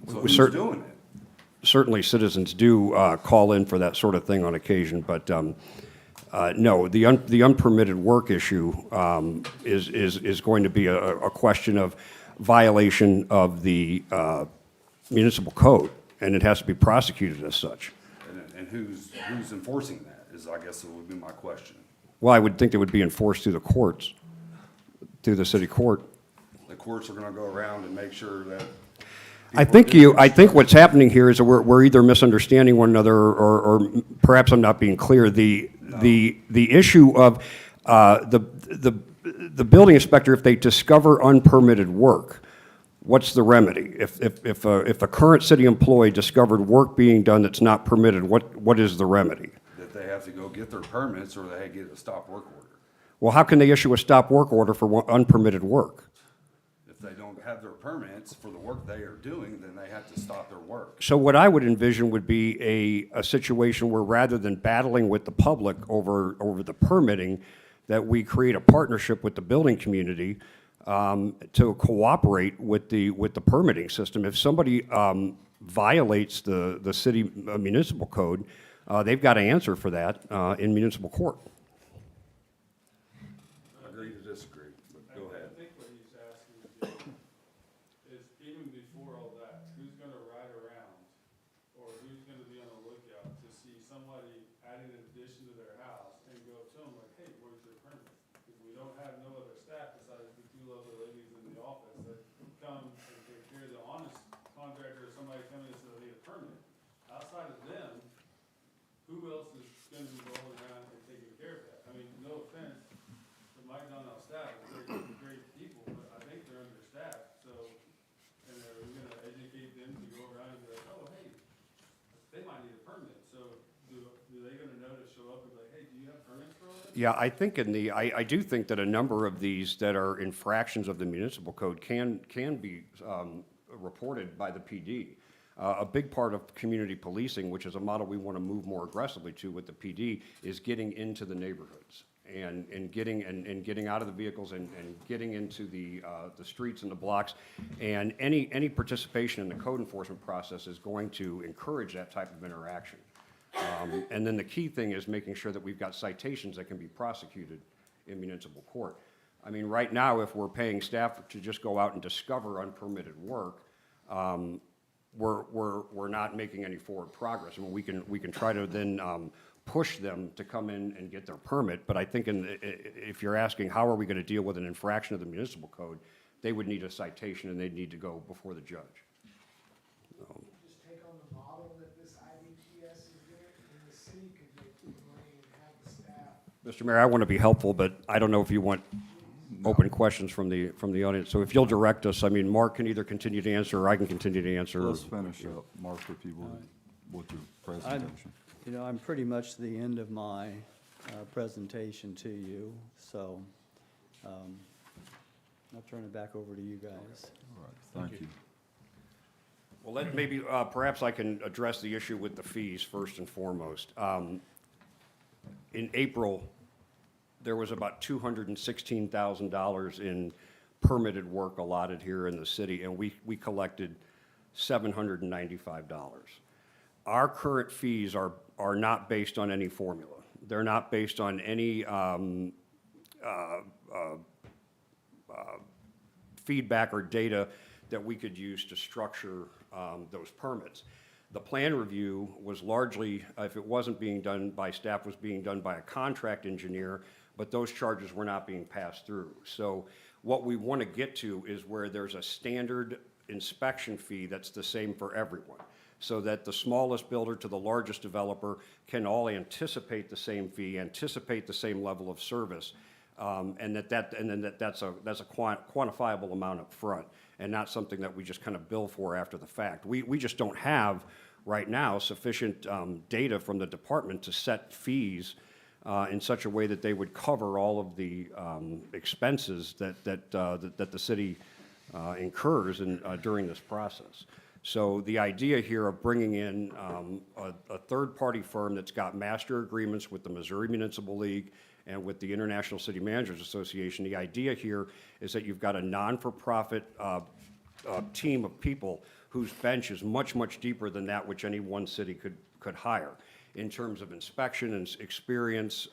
So we who's cer- doing it? Certainly, citizens do call in for that sort of thing on occasion, but no, the unpermitted work issue is going to be a question of violation of the municipal code, and it has to be prosecuted as such. And who's enforcing that is, I guess, would be my question. Well, I would think it would be enforced through the courts, through the city court. The courts are gonna go around and make sure that. I think what's happening here is that we're either misunderstanding one another, or perhaps I'm not being clear. The issue of the building inspector, if they discover unpermitted work, what's the remedy? If a current city employee discovered work being done that's not permitted, what is the remedy? That they have to go get their permits or they get a stop work order. Well, how can they issue a stop work order for unpermitted work? If they don't have their permits for the work they are doing, then they have to stop their work. So what I would envision would be a situation where, rather than battling with the public over the permitting, that we create a partnership with the building community to cooperate with the permitting system. If somebody violates the city municipal code, they've got to answer for that in municipal court. Agree to disagree, but go ahead. I think what he's asking is even before all that, who's gonna ride around or who's gonna be on the lookout to see somebody adding an addition to their house and go to them like, hey, where's your permit? Because we don't have no other staff besides the two lovely ladies in the office that come and take care of the honest contractor or somebody coming and says they need a permit. Outside of them, who else is gonna be rolling around and taking care of that? I mean, no offense, the Mike Donnell staff is great people, but I think they're understaffed, so, and are we gonna educate them to go around and be like, oh, hey, they might need a permit, so do they gonna know to show up and be like, hey, do you have permits for all this? Yeah, I think I do think that a number of these that are infractions of the municipal code can be reported by the PD. A big part of community policing, which is a model we want to move more aggressively to with the PD, is getting into the neighborhoods and getting out of the vehicles and getting into the streets and the blocks. And any participation in the code enforcement process is going to encourage that type of interaction. And then the key thing is making sure that we've got citations that can be prosecuted in municipal court. I mean, right now, if we're paying staff to just go out and discover unpermitted work, we're not making any forward progress. I mean, we can try to then push them to come in and get their permit, but I think if you're asking how are we going to deal with an infraction of the municipal code, they would need a citation and they'd need to go before the judge. Just take on the model that this IBTS is doing, and the city could make the money and have the staff. Mr. Mayor, I want to be helpful, but I don't know if you want open questions from the audience. So if you'll direct us, I mean, Mark can either continue to answer or I can continue to answer. Let's finish up, Mark, if you would, with your presentation. I'm pretty much the end of my presentation to you, so I'll turn it back over to you guys. All right, thank you. Well, maybe perhaps I can address the issue with the fees first and foremost. In April, there was about $216,000 in permitted work allotted here in the city, and we collected $795. Our current fees are not based on any formula. They're not based on any feedback or data that we could use to structure those permits. The plan review was largely, if it wasn't being done by staff, was being done by a contract engineer, but those charges were not being passed through. So what we want to get to is where there's a standard inspection fee that's the same for everyone, so that the smallest builder to the largest developer can all anticipate the same fee, anticipate the same level of service, and that's a quantifiable amount up front, and not something that we just kind of bill for after the fact. We just don't have right now sufficient data from the department to set fees in such a way that they would cover all of the expenses that the city incurs during this process. So the idea here of bringing in a third-party firm that's got master agreements with the Missouri Municipal League and with the International City Managers Association, the idea here is that you've got a non-for-profit team of people whose bench is much, much deeper than that which any one city could hire in terms of inspection and experience,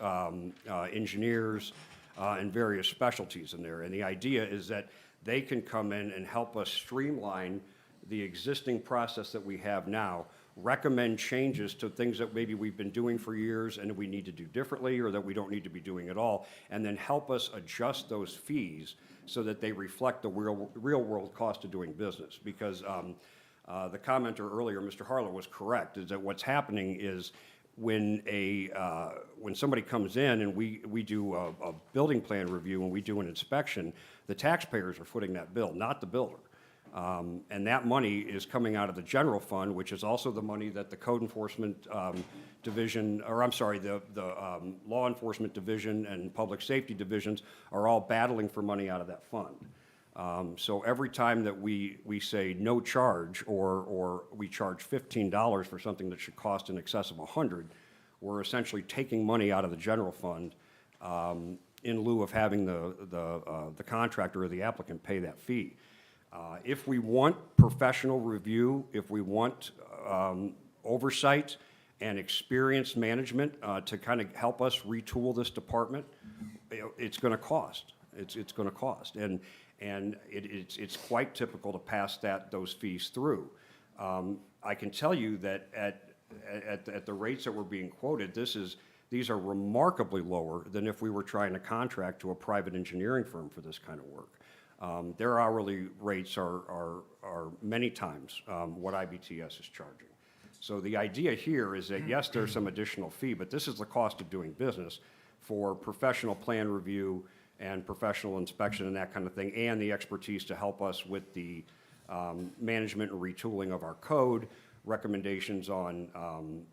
engineers, and various specialties in there. And the idea is that they can come in and help us streamline the existing process that we have now, recommend changes to things that maybe we've been doing for years and we need to do differently or that we don't need to be doing at all, and then help us adjust those fees so that they reflect the real-world cost of doing business. Because the commenter earlier, Mr. Harlow, was correct, is that what's happening is when somebody comes in and we do a building plan review and we do an inspection, the taxpayers are footing that bill, not the builder. And that money is coming out of the general fund, which is also the money that the code enforcement division, or I'm sorry, the law enforcement division and public safety divisions are all battling for money out of that fund. So every time that we say no charge or we charge $15 for something that should cost in excess of $100, we're essentially taking money out of the general fund in lieu of having the contractor or the applicant pay that fee. If we want professional review, if we want oversight and experienced management to kind of help us retool this department, it's going to cost. It's going to cost, and it's quite typical to pass those fees through. I can tell you that at the rates that were being quoted, these are remarkably lower than if we were trying to contract to a private engineering firm for this kind of work. Their hourly rates are many times what IBTS is charging. So the idea here is that, yes, there's some additional fee, but this is the cost of doing business for professional plan review and professional inspection and that kind of thing, and the expertise to help us with the management and retooling of our code, recommendations on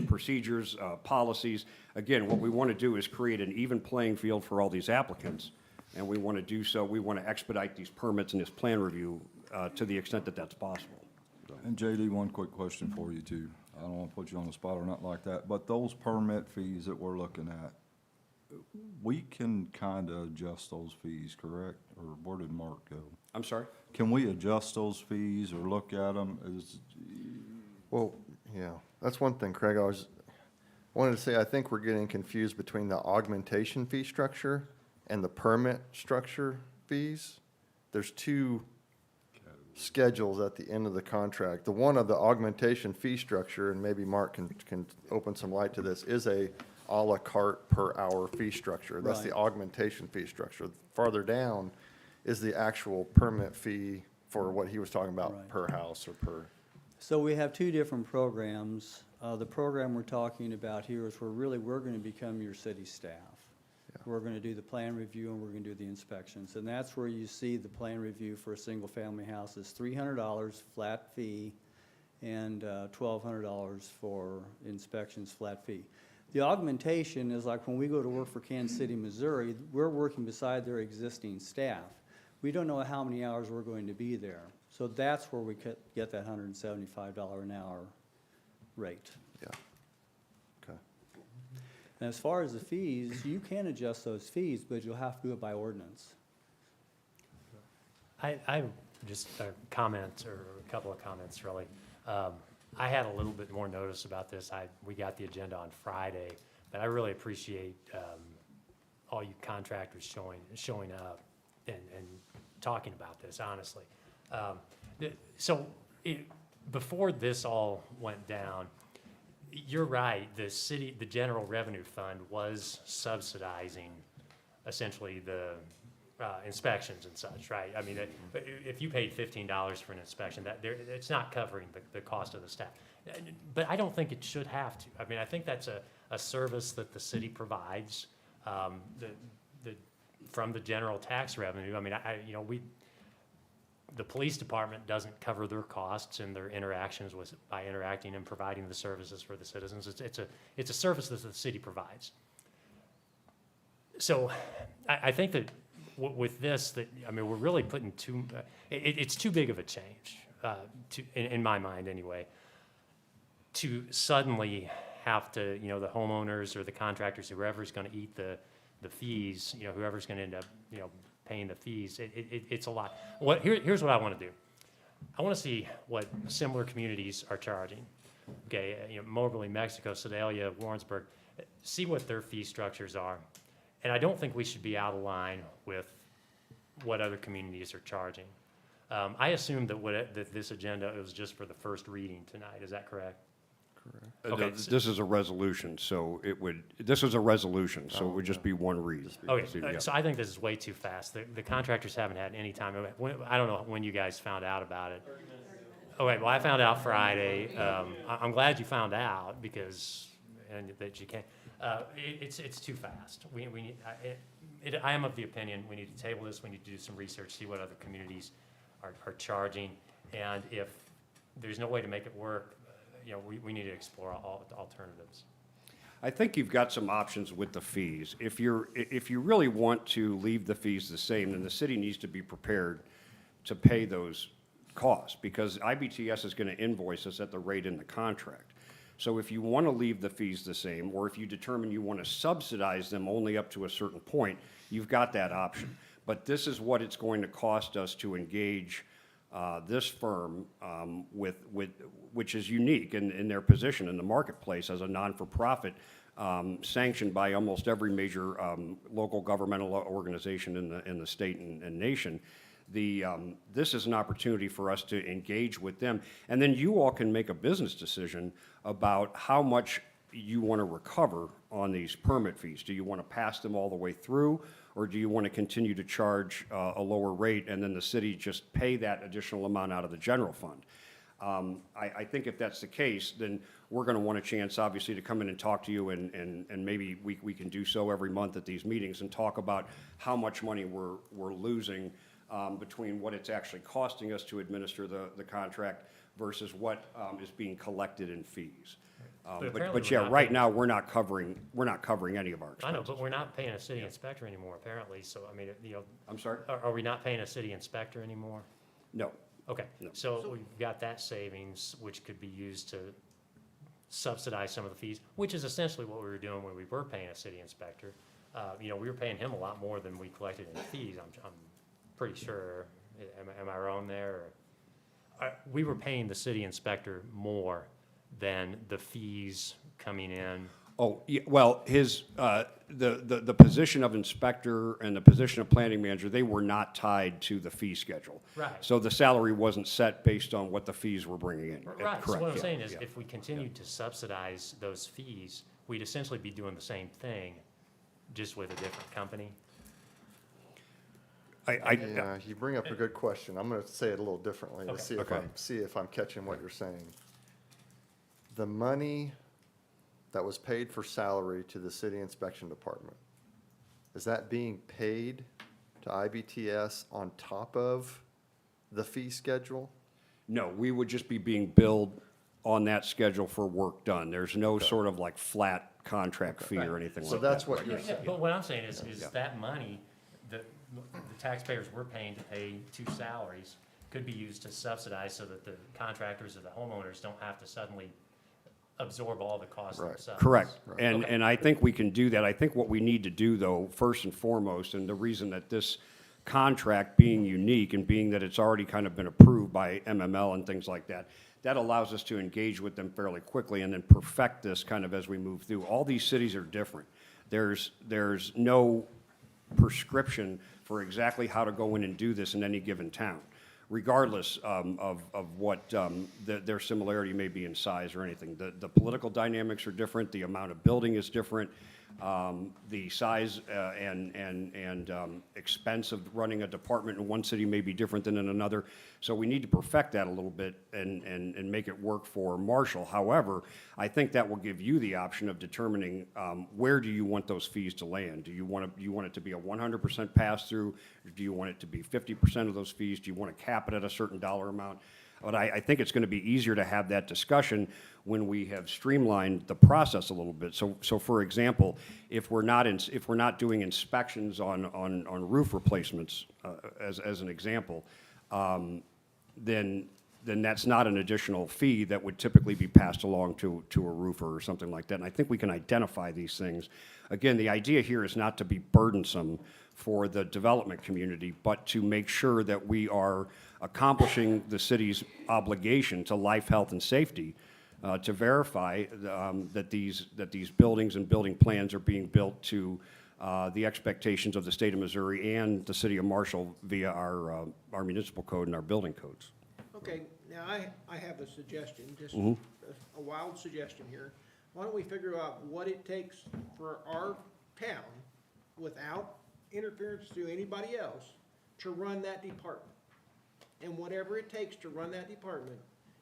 procedures, policies. Again, what we want to do is create an even playing field for all these applicants. And we want to do so, we want to expedite these permits and this plan review to the extent that that's possible. And JD, one quick question for you too. I don't want to put you on the spot or nothing like that, but those permit fees that we're looking at, we can kind of adjust those fees, correct? Or where did Mark go? I'm sorry? Can we adjust those fees or look at them? Well, yeah, that's one thing, Craig. I wanted to say, I think we're getting confused between the augmentation fee structure and the permit structure fees. There's two schedules at the end of the contract. The one of the augmentation fee structure, and maybe Mark can open some light to this, is a la carte per hour fee structure. That's the Right. augmentation fee structure. Farther down is the actual permit fee for what he was talking about, Right. per house or per. So we have two different programs. The program we're talking about here is where really we're going to become your city staff. We're going to do the plan review and we're going to do the inspections. And that's where you see the plan review for a single-family house is $300 flat fee and $1,200 for inspections flat fee. The augmentation is like when we go to work for Kansas City, Missouri, we're working beside their existing staff. We don't know how many hours we're going to be there. So that's where we get that $175 an hour rate. Yeah. Okay. And as far as the fees, you can adjust those fees, but you'll have to do it by ordinance. I just a comment or a couple of comments really. I had a little bit more notice about this. We got the agenda on Friday, but I really appreciate all you contractors showing up and talking about this honestly. before this all went down, you're right, the general revenue fund was subsidizing essentially the inspections and such, right? I mean, but if you paid $15 for an inspection, it's not covering the cost of the staff. But I don't think it should have to. I mean, I think that's a service that the city provides, from the general tax revenue. I mean, the police department doesn't cover their costs and their interactions by interacting and providing the services for the citizens. It's a service that the city provides. So I think that with this, we're really putting it's too big of a change, in my mind anyway, to suddenly have to, the homeowners or the contractors, whoever's going to eat the fees, whoever's going to end up, paying the fees, it's a lot. Here's what I want to do. I want to see what similar communities are charging. Okay, Moberly, Mexico, Sedalia, Warrensburg, see what their fee structures are. And I don't think we should be out of line with what other communities are charging. I assume that this agenda was just for the first reading tonight. Is that correct? Okay, This is a resolution, so it would just be one read. Okay, so I think this is way too fast. The contractors haven't had any time. I don't know when you guys found out about it. Okay, well, I found out Friday. I'm glad you found out and that you can't. It's too fast. I am of the opinion we need to table this. We need to do some research, see what other communities are charging, and if there's no way to make it work, we need to explore all alternatives. I think you've got some options with the fees. If you really want to leave the fees the same, then the city needs to be prepared to pay those costs, because IBTS is going to invoice us at the rate in the contract. So if you want to leave the fees the same, or if you determine you want to subsidize them only up to a certain point, you've got that option. But this is what it's going to cost us to engage this firm which is unique in their position in the marketplace as a non-for-profit, sanctioned by almost every major local governmental organization in the state and nation. This is an opportunity for us to engage with them. And then you all can make a business decision about how much you want to recover on these permit fees. Do you want to pass them all the way through, or do you want to continue to charge a lower rate and then the city just pay that additional amount out of the general fund? I think if that's the case, then we're going to want a chance, obviously, to come in and talk to you, and maybe we can do so every month at these meetings and talk about how much money we're losing between what it's actually costing us to administer the contract versus what is being collected in fees. But yeah, right now, we're not covering any of our expenses. I know, but we're not paying a city inspector anymore, apparently, so, I mean, I'm sorry? Are we not paying a city inspector anymore? No. Okay, so we've got that savings, which could be used to subsidize some of the fees, which is essentially what we were doing when we were paying a city inspector. We were paying him a lot more than we collected in fees, I'm pretty sure. Am I wrong there? We were paying the city inspector more than the fees coming in. Oh, yeah, well, the position of inspector and the position of planning manager, they were not tied to the fee schedule. Right. So the salary wasn't set based on what the fees were bringing in. Right, so Correct, what I'm yeah, saying is, yeah. if we continued to subsidize those fees, we'd essentially be doing the same thing, just with a different company. Yeah, you bring up a good question. I'm going to say it a little differently to Okay. see if I'm catching what you're saying. The money that was paid for salary to the city inspection department, is that being paid to IBTS on top of the fee schedule? No, we would just be being billed on that schedule for work done. There's no sort of like flat contract fee or anything like that. So that's what you're Yeah, saying. but what I'm saying is that money that the taxpayers were paying to pay two salaries could be used to subsidize so that the contractors or the homeowners don't have to suddenly absorb all the costs themselves. Correct. And I think we can do that. I think what we need to do, though, first and foremost, and the reason that this contract being unique and being that it's already kind of been approved by MML and things like that, that allows us to engage with them fairly quickly and then perfect this kind of as we move through. All these cities are different. There's no prescription for exactly how to go in and do this in any given town. regardless of what their similarity may be in size or anything. The political dynamics are different, the amount of building is different, the size and expense of running a department in one city may be different than in another. So we need to perfect that a little bit and make it work for Marshall. However, I think that will give you the option of determining where do you want those fees to land? Do you want it to be a 100% pass-through? Do you want it to be 50% of those fees? Do you want to cap it at a certain dollar amount? But I think it's going to be easier to have that discussion when we have streamlined the process a little bit. So for example, if we're not doing inspections on roof replacements, as an example, then that's not an additional fee that would typically be passed along to a roofer or something like that. And I think we can identify these things. Again, the idea here is not to be burdensome for the development community, but to make sure that we are accomplishing the city's obligation to life, health, and safety, to verify that these buildings and building plans are being built to the expectations of the state of Missouri and the city of Marshall via our municipal code and our building codes. Okay, now I have a suggestion, just Mhm. a wild suggestion here. Why don't we figure out what it takes for our town, without interference to anybody else, to run that department? And whatever it takes to run that department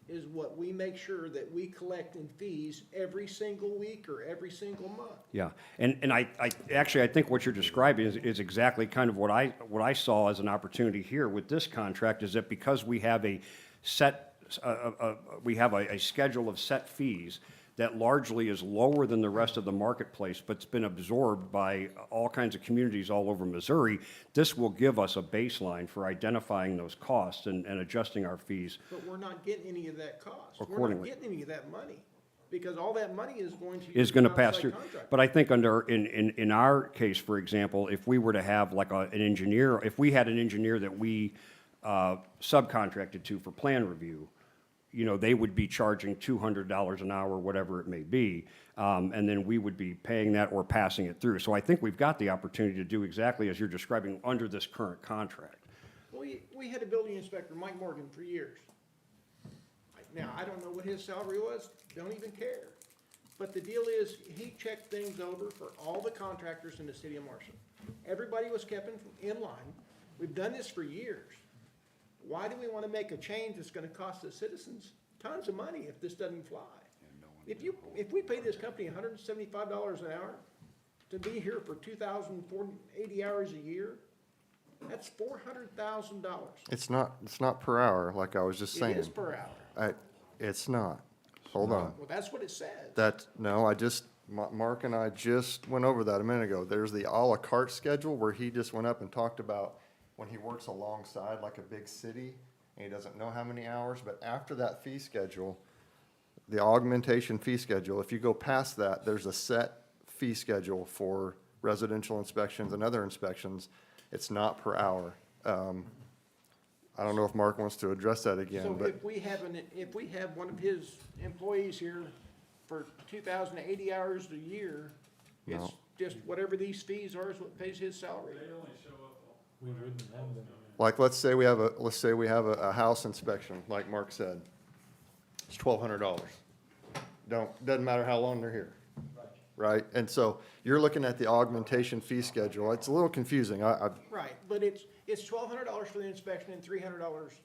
is what we make sure that we collect in fees every single week or every single month. Yeah, and I think what you're describing is exactly kind of what I saw as an opportunity here with this contract, is that because we have a schedule of set fees that largely is lower than the rest of the marketplace, but it's been absorbed by all kinds of communities all over Missouri, this will give us a baseline for identifying those costs and adjusting our fees. But we're not getting any of that cost. Accordingly. We're not getting any of that money, because all that money is going to. Is going to an pass outside through. contractor. But I think in our case, for example, if we were to have like an engineer, if we had an engineer that we subcontracted to for plan review, they would be charging $200 an hour, whatever it may be, and then we would be paying that or passing it through. So I think we've got the opportunity to do exactly as you're describing under this current contract. We had a building inspector, Mike Morgan, for years. Now, I don't know what his salary was, don't even care. But the deal is, he checked things over for all the contractors in the city of Marshall. Everybody was kept in line. We've done this for years. Why do we want to make a change that's going to cost the citizens tons of money if this doesn't fly? If we pay this company $175 an hour to be here for 2,480 hours a year, that's $400,000. It's not per hour, like I was just saying. It is per hour. It's not. Hold on. Well, that's what it says. Mark and I just went over that a minute ago. There's the à la carte schedule where he just went up and talked about when he works alongside like a big city and he doesn't know how many hours, but after that fee schedule, the augmentation fee schedule, if you go past that, there's a set fee schedule for residential inspections and other inspections. It's not per hour. I don't know if Mark wants to address that again, So but if we have one of his employees here for 2,080 hours a year, it's No. just whatever these fees are is what pays his salary. like, let's say we have a house inspection, like Mark said. It's $1,200. Doesn't matter how long they're here. Right? And so you're looking at the augmentation fee schedule. It's a little confusing. Right, but it's $1,200 for the inspection and $300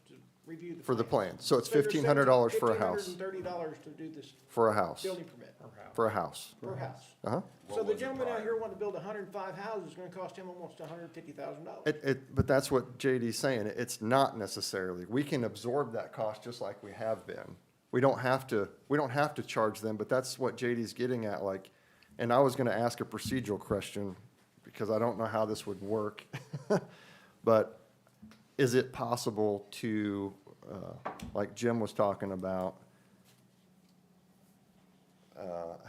to review the. For the plan. plan. So it's there's $1,500 for a house. $1,530 to do this. For a house. Building permit. For a house. Per house. Uh-huh. So the gentleman out here wanting to build 105 houses is gonna cost him almost $150,000. But that's what JD's saying. It's not necessarily. We can absorb that cost just like we have been. We don't have to charge them, but that's what JD's getting at, like, and I was gonna ask a procedural question because I don't know how this would work. But is it possible to, like Jim was talking about,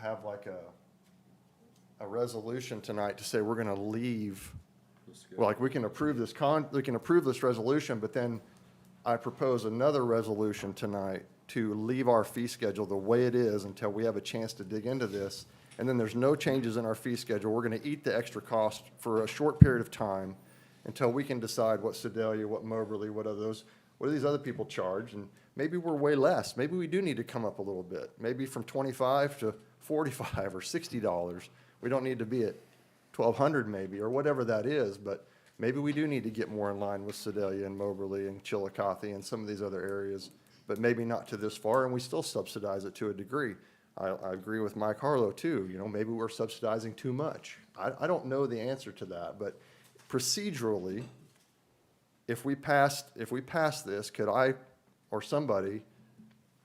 have like a resolution tonight to say we're gonna leave, well, like we can approve this resolution, but then I propose another resolution tonight to leave our fee schedule the way it is until we have a chance to dig into this. And then there's no changes in our fee schedule. We're gonna eat the extra cost for a short period of time until we can decide what Sedalia, what Moberly, what what do these other people charge? And maybe we're way less. Maybe we do need to come up a little bit, maybe from 25 to 45 or $60. We don't need to be at 1,200 maybe, or whatever that is, but maybe we do need to get more in line with Sedalia and Moberly and Chillicothe and some of these other areas, but maybe not to this far, and we still subsidize it to a degree. I agree with Mike Harlow too, maybe we're subsidizing too much. I don't know the answer to that, but procedurally, if we pass this, could I or somebody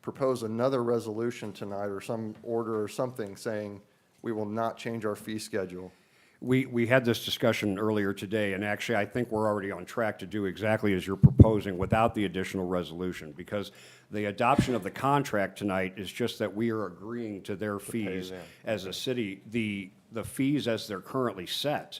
propose another resolution tonight or some order or something saying we will not change our fee schedule? We had this discussion earlier today, and actually, I think we're already on track to do exactly as you're proposing without the additional resolution, because the adoption of the contract tonight is just that we are agreeing to their fees them. as a city. The fees as they're currently set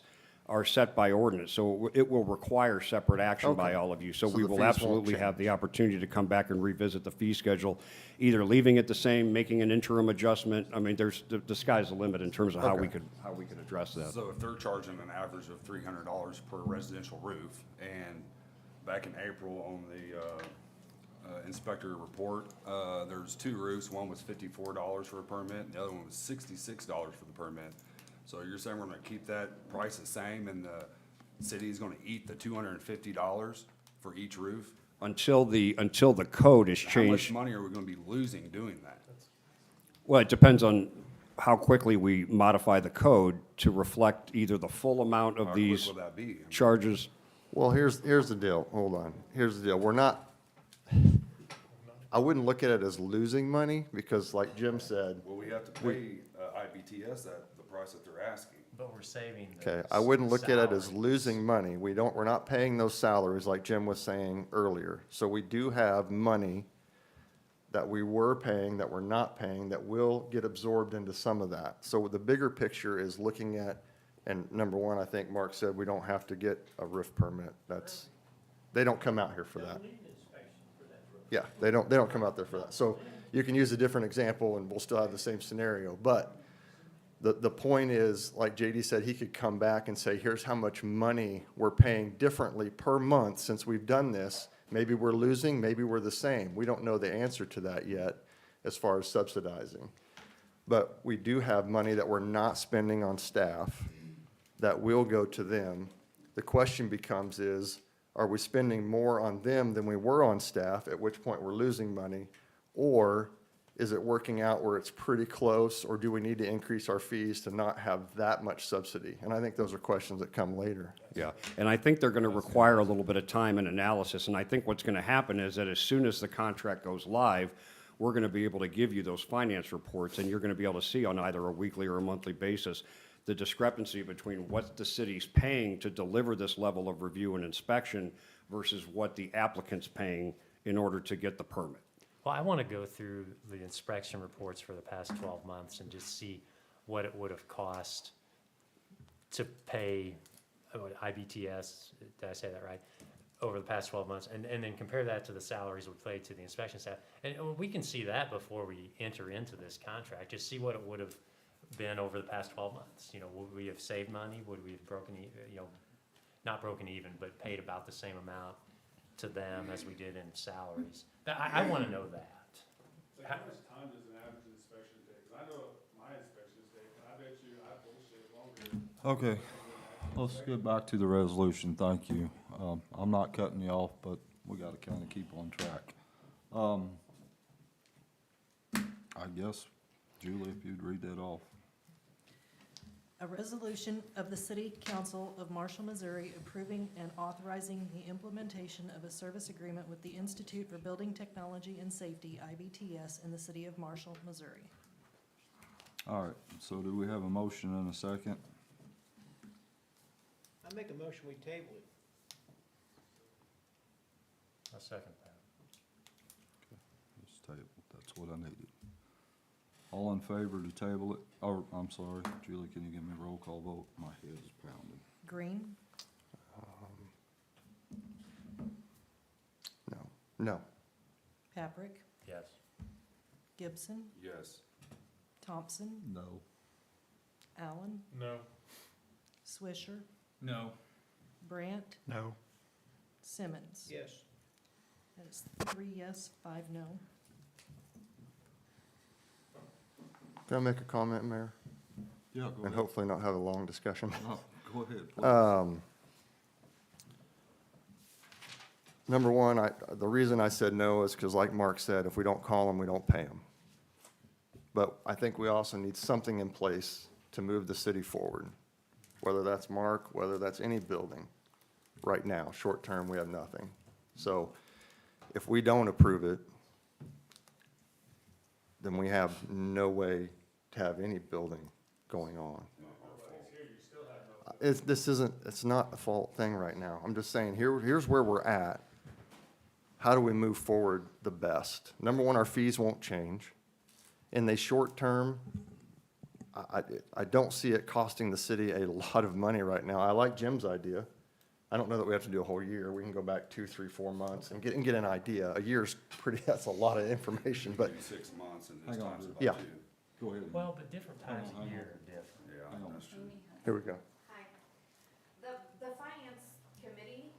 are set by ordinance, so it will require separate action by Okay. all of you. So So we the will fees won't absolutely have change. the opportunity to come back and revisit the fee schedule, either leaving it the same, making an interim adjustment. I mean, the sky's the limit in terms of how we Okay. could address that. So if they're charging an average of $300 per residential roof, and back in April on the inspector report, there's 2 roofs, one was $54 for a permit, and the other one was $66 for the permit. So you're saying we're gonna keep that price the same, and the city's gonna eat the $250 for each roof? Until the code is How much changed. money are we gonna be losing doing that? Well, it depends on how quickly we modify the code to reflect either the full amount How of quick these will that be? charges. Well, here's the deal, hold on, here's the deal, I wouldn't look at it as losing money, because like Jim said, Well, we have to pay IBTS the price that they're asking. But we're saving okay, the I wouldn't look at it as salaries. losing money. We're not paying those salaries like Jim was saying earlier. So we do have money that we were paying, that we're not paying, that will get absorbed into some of that. So the bigger picture is looking at, and number one, I think Mark said we don't have to get a roof permit. They don't come out here for that. Yeah, they don't come out there for that. So you can use a different example and we'll still have the same scenario. But the point is, like JD said, he could come back and say, here's how much money we're paying differently per month since we've done this. Maybe we're losing, maybe we're the same. We don't know the answer to that yet as far as subsidizing. But we do have money that we're not spending on staff that will go to them. The question becomes is, are we spending more on them than we were on staff, at which point we're losing money? Or is it working out where it's pretty close, or do we need to increase our fees to not have that much subsidy? And I think those are questions that come later. Yeah, and I think they're gonna require a little bit of time and analysis, and I think what's gonna happen is that as soon as the contract goes live, we're gonna be able to give you those finance reports, and you're gonna be able to see on either a weekly or a monthly basis the discrepancy between what the city's paying to deliver this level of review and inspection versus what the applicant's paying in order to get the permit. Well, I want to go through the inspection reports for the past 12 months and just see what it would have cost to pay IBTS, did I say that right, over the past 12 months, and then compare that to the salaries we paid to the inspection staff. And we can see that before we enter into this contract, just see what it would have been over the past 12 months. Would we have saved money? Would we have not broken even, but paid about the same amount to them as we did in salaries? I want to know that. So how much time does an average inspection take? 'Cause I know my inspections take, and I bet you I bullshit longer. Okay, let's get back to the resolution, thank you. I'm not cutting you off, but we gotta kinda keep on track. I guess, Julie, if you'd read that off. A resolution of the City Council of Marshall, Missouri approving and authorizing the implementation of a service agreement with the Institute for Building Technology and Safety, IBTS, in the City of Marshall, Missouri. All right, so do we have a motion and a second? I make a motion, we table it. I'll second that. Let's table, that's what I needed. All in favor to table it? Oh, I'm sorry, Julie, can you give me a roll call vote? My head is pounding. Green, No. Paprick, Yes. Gibson, Yes. Thompson, No. Allen, No. Swisher, No. Brandt, No. Simmons. Yes. That's 3 yes, 5 no. Can I make a comment, Mayor? Yeah, go And ahead. hopefully not have a long discussion. No, go ahead, please. Number one, the reason I said no is because like Mark said, if we don't call them, we don't pay them. But I think we also need something in place to move the city forward, whether that's Mark, whether that's any building. Right now, short term, we have nothing. So if we don't approve it, then we have no way to have any building going on. It's not a fault thing right now. I'm just saying, here's where we're at. How do we move forward the best? Number one, our fees won't change. In the short term, I don't see it costing the city a lot of money right now. I like Jim's idea. I don't know that we have to do a whole year. We can go back 2, 3, 4 months and get an idea. A year's that's a lot of information, but. 6 months and this Hang on, time's Drew. about Yeah. 2. Go ahead. Well, but different times of year are different. Yeah, that's true. Here we go. Hi. The finance committee,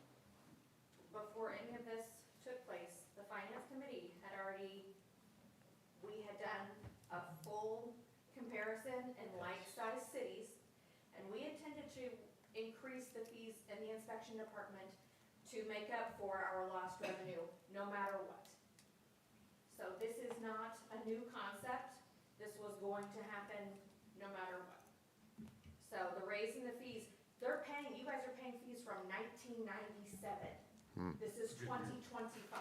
before any of this took place, the finance committee had already, we had done a full comparison in like-sized cities, and we intended to increase the fees in the inspection department to make up for our lost revenue, no matter what. So this is not a new concept. This was going to happen no matter what. So the raising the fees, they're paying, you guys are paying fees from 1997. This is 2025.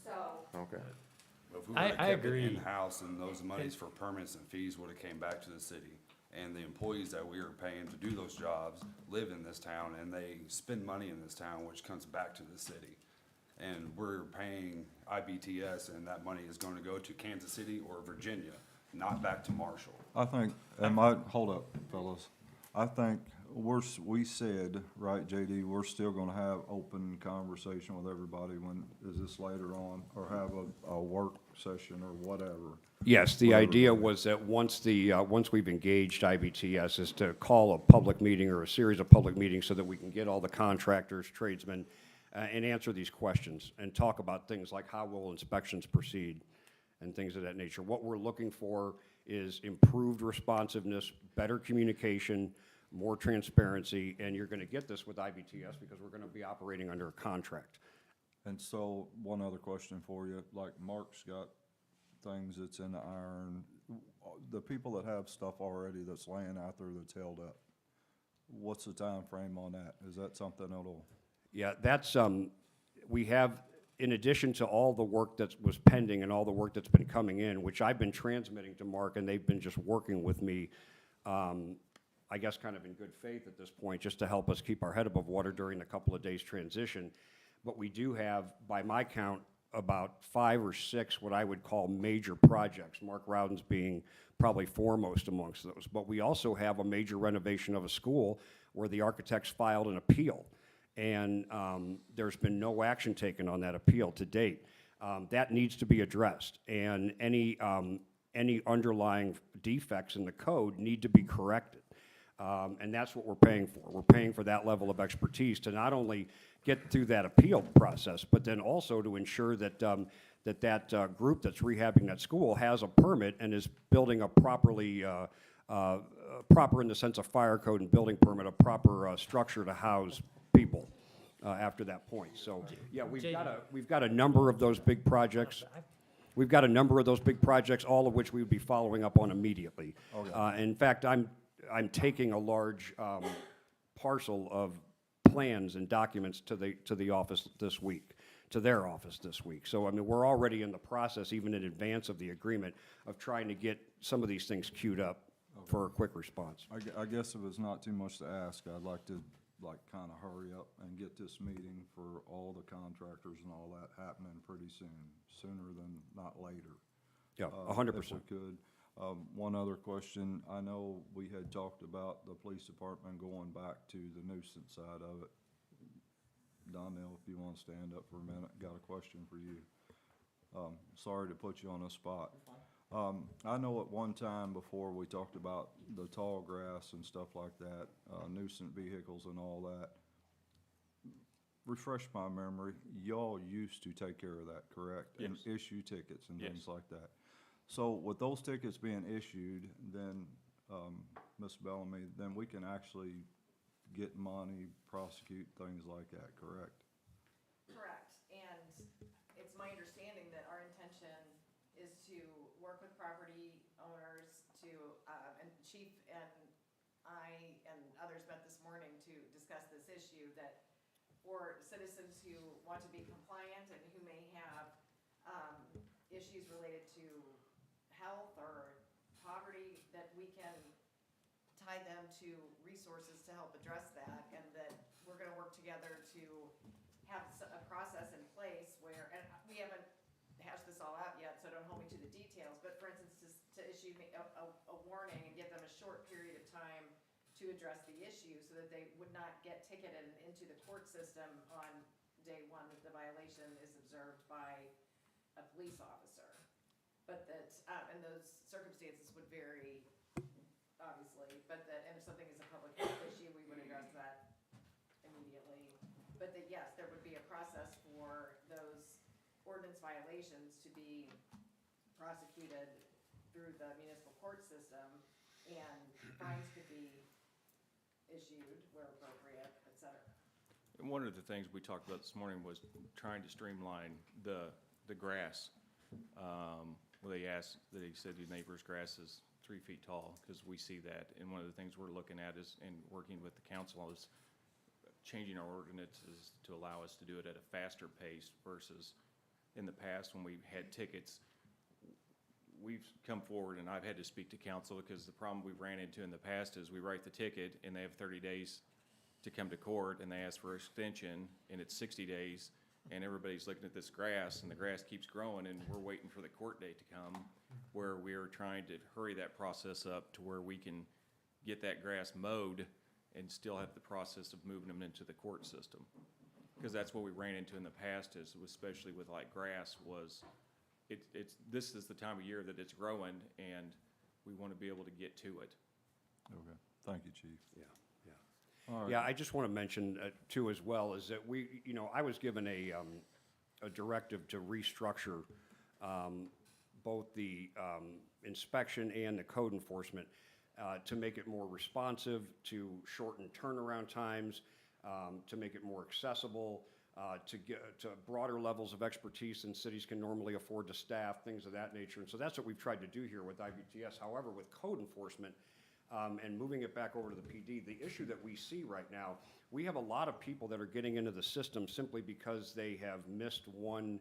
So. Okay. But if we I would've kept it agree. in-house and those monies for permits and fees would've came back to the city, and the employees that we are paying to do those jobs live in this town, and they spend money in this town, which comes back to the city. And we're paying IBTS, and that money is gonna go to Kansas City or Virginia, not back to Marshall. I think, hold up, fellas. I think we said, right, JD, we're still gonna have open conversation with everybody is this later on, or have a work session or whatever. Yes, the Whatever. idea was that once we've engaged IBTS, is to call a public meeting or a series of public meetings so that we can get all the contractors, tradesmen, and answer these questions and talk about things like how will inspections proceed and things of that nature. What we're looking for is improved responsiveness, better communication, more transparency, and you're gonna get this with IBTS because we're gonna be operating under a contract. And so, one other question for you, like Mark's got things that's in the iron, the people that have stuff already that's laying out there that's held up, what's the time frame on that? Is that something that'll? Yeah, that's, we have, in addition to all the work that was pending and all the work that's been coming in, which I've been transmitting to Mark, and they've been just working with me, I guess kind of in good faith at this point, just to help us keep our head above water during a couple of days' transition. But we do have, by my count, about 5 or 6 what I would call major projects, Mark Rowden's being probably foremost amongst those. But we also have a major renovation of a school where the architects filed an appeal. And there's been no action taken on that appeal to date. That needs to be addressed, and any underlying defects in the code need to be corrected. And that's what we're paying for. We're paying for that level of expertise to not only get through that appeal process, but then also to ensure that that group that's rehabbing that school has a permit and is building a properly proper in the sense of fire code and building permit, a proper structure to house people after that point. So, yeah, we've got a number of those big projects. We've got a number of those big projects, all of which we would be following up on immediately. Okay. In fact, I'm taking a large parcel of plans and documents to the office this week, to their office this week. So, I mean, we're already in the process, even in advance of the agreement, of trying to get some of these things queued up for a quick response. I guess if it's not too much to ask, I'd like to kind of hurry up and get this meeting for all the contractors and all that happening pretty soon, sooner than not later. Yeah, 100%. If we could. One other question, I know we had talked about the police department going back to the nuisance side of it. Donnell, if you want to stand up for a minute, got a question for you. Sorry to put you on the spot. I know at one time before we talked about the tall grass and stuff like that, nuisance vehicles and all that. refresh my memory, y'all used to take care of that, correct? And Yes. issue tickets and things Yes. like that. So with those tickets being issued, then, Ms. Bellamy, then we can actually get money, prosecute things like that, correct? Correct, and it's my understanding that our intention is to work with property owners to, and Chief and I and others met this morning to discuss this issue, that for citizens who want to be compliant and who may have issues related to health or poverty, that we can tie them to resources to help address that, and that we're gonna work together to have a process in place where, and we haven't hashed this all out yet, so don't hold me to the details, but for instance, to issue a warning and give them a short period of time to address the issue so that they would not get ticketed into the court system on day one that the violation is observed by a police officer. But that, and those circumstances would vary, obviously, but that, and if something is a public health issue, we would address that immediately. But that, yes, there would be a process for those ordinance violations to be prosecuted through the municipal court system, and fines could be issued where appropriate, et cetera. And one of the things we talked about this morning was trying to streamline the grass. Well, they said your neighbor's grass is 3 feet tall, because we see that. And one of the things we're looking at is, and working with the council, is changing our ordinances to allow us to do it at a faster pace versus in the past when we had tickets. We've come forward, and I've had to speak to council, because the problem we ran into in the past is we write the ticket and they have 30 days to come to court, and they ask for extension, and it's 60 days, and everybody's looking at this grass, and the grass keeps growing, and we're waiting for the court date to come, where we're trying to hurry that process up to where we can get that grass mowed and still have the process of moving them into the court system. Because that's what we ran into in the past, is especially with like grass, was this is the time of year that it's growing, and we want to be able to get to it. Okay, thank you, Chief. Yeah, yeah. All right. Yeah, I just want to mention too as well, is that I was given a directive to restructure both the inspection and the code enforcement to make it more responsive, to shorten turnaround times, to make it more accessible, to get to broader levels of expertise than cities can normally afford to staff, things of that nature. And so that's what we've tried to do here with IBTS. However, with code enforcement, and moving it back over to the PD, the issue that we see right now, we have a lot of people that are getting into the system simply because they have missed one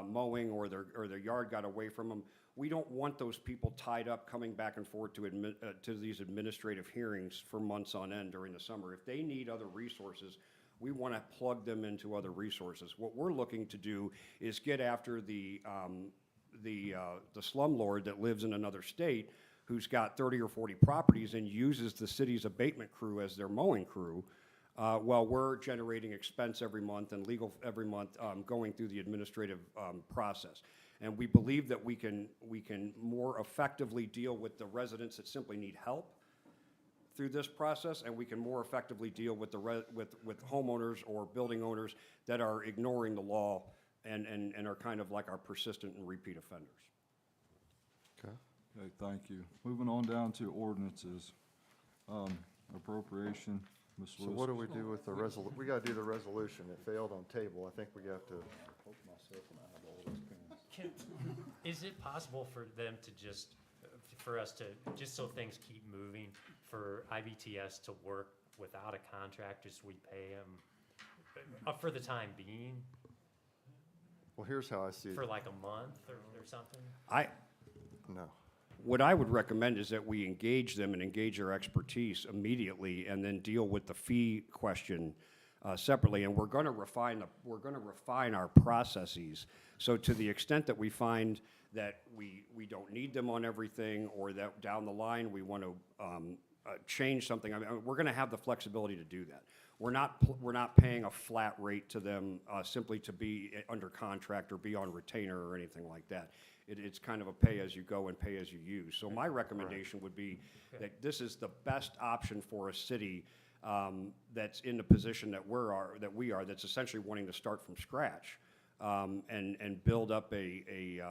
mowing, or their yard got away from them. We don't want those people tied up coming back and forth to these administrative hearings for months on end during the summer. If they need other resources, we want to plug them into other resources. What we're looking to do is get after the slumlord that lives in another state, who's got 30 or 40 properties and uses the city's abatement crew as their mowing crew, while we're generating expense every month and legal every month, going through the administrative process. And we believe that we can more effectively deal with the residents that simply need help through this process, and we can more effectively deal with with homeowners or building owners that are ignoring the law and are kind of like our persistent and repeat offenders. Okay. Okay, thank you. Moving on down to ordinances. Appropriation, Ms. So Lewis. what do we do with the we gotta do the resolution. It failed on table. I think we have to. Is it possible for them to just, for us to, just so things keep moving, for IBTS to work without a contract, just we pay them for the time being, Well, here's how I see it. for like a month or something? No. What I would recommend is that we engage them and engage their expertise immediately, and then deal with the fee question separately. And we're going to refine our processes. So to the extent that we find that we don't need them on everything, or that down the line we want to change something, I mean, we're going to have the flexibility to do that. We're not paying a flat rate to them simply to be under contract or be on retainer or anything like that. It's kind of a pay-as-you-go and pay-as-you-use. So my recommendation would be that this is the best option for a city that's in the position that we are, that's essentially wanting to start from scratch, and build up a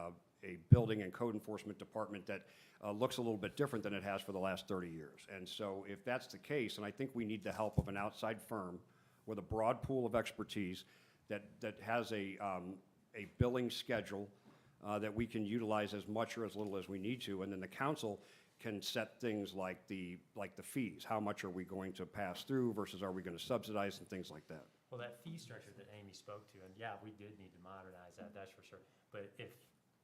building and code enforcement department that looks a little bit different than it has for the last 30 years. And so if that's the case, and I think we need the help of an outside firm with a broad pool of expertise that has a billing schedule that we can utilize as much or as little as we need to, and then the council can set things like the fees. How much are we going to pass through versus are we going to subsidize and things like that? Well, that fee structure that Amy spoke to, and yeah, we did need to modernize that, that's for sure. But if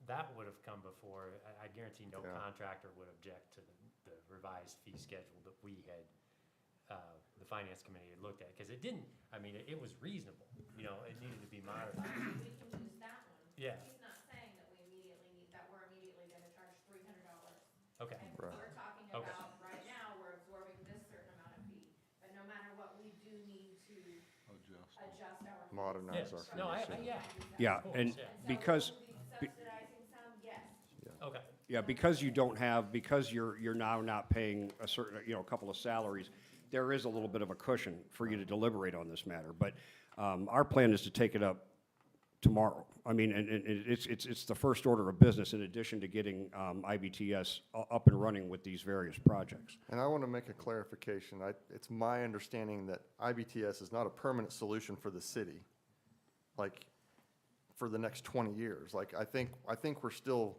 that would have come before, I guarantee no contractor would object to the revised fee schedule that we had, the finance committee had looked at, because it didn't, I mean, it was reasonable, you know, it needed to be modernized. We can use that one. Yeah. He's not saying that we immediately need, that we're immediately gonna charge $300. Okay. And Right. we're talking Okay. about, right now, we're absorbing this certain amount of fee, but no matter what, we do need to adjust our. fees. Modernize our Yes, no, yeah. Yeah, Of course, and yeah. because, So will we be subsidizing some? Yes. Okay. yeah, because you're now not paying a certain, a couple of salaries, there is a little bit of a cushion for you to deliberate on this matter. But our plan is to take it up tomorrow. I mean, and it's the first order of business in addition to getting IBTS up and running with these various projects. And I want to make a clarification. It's my understanding that IBTS is not a permanent solution for the city, like, for the next 20 years. Like, I think we're still,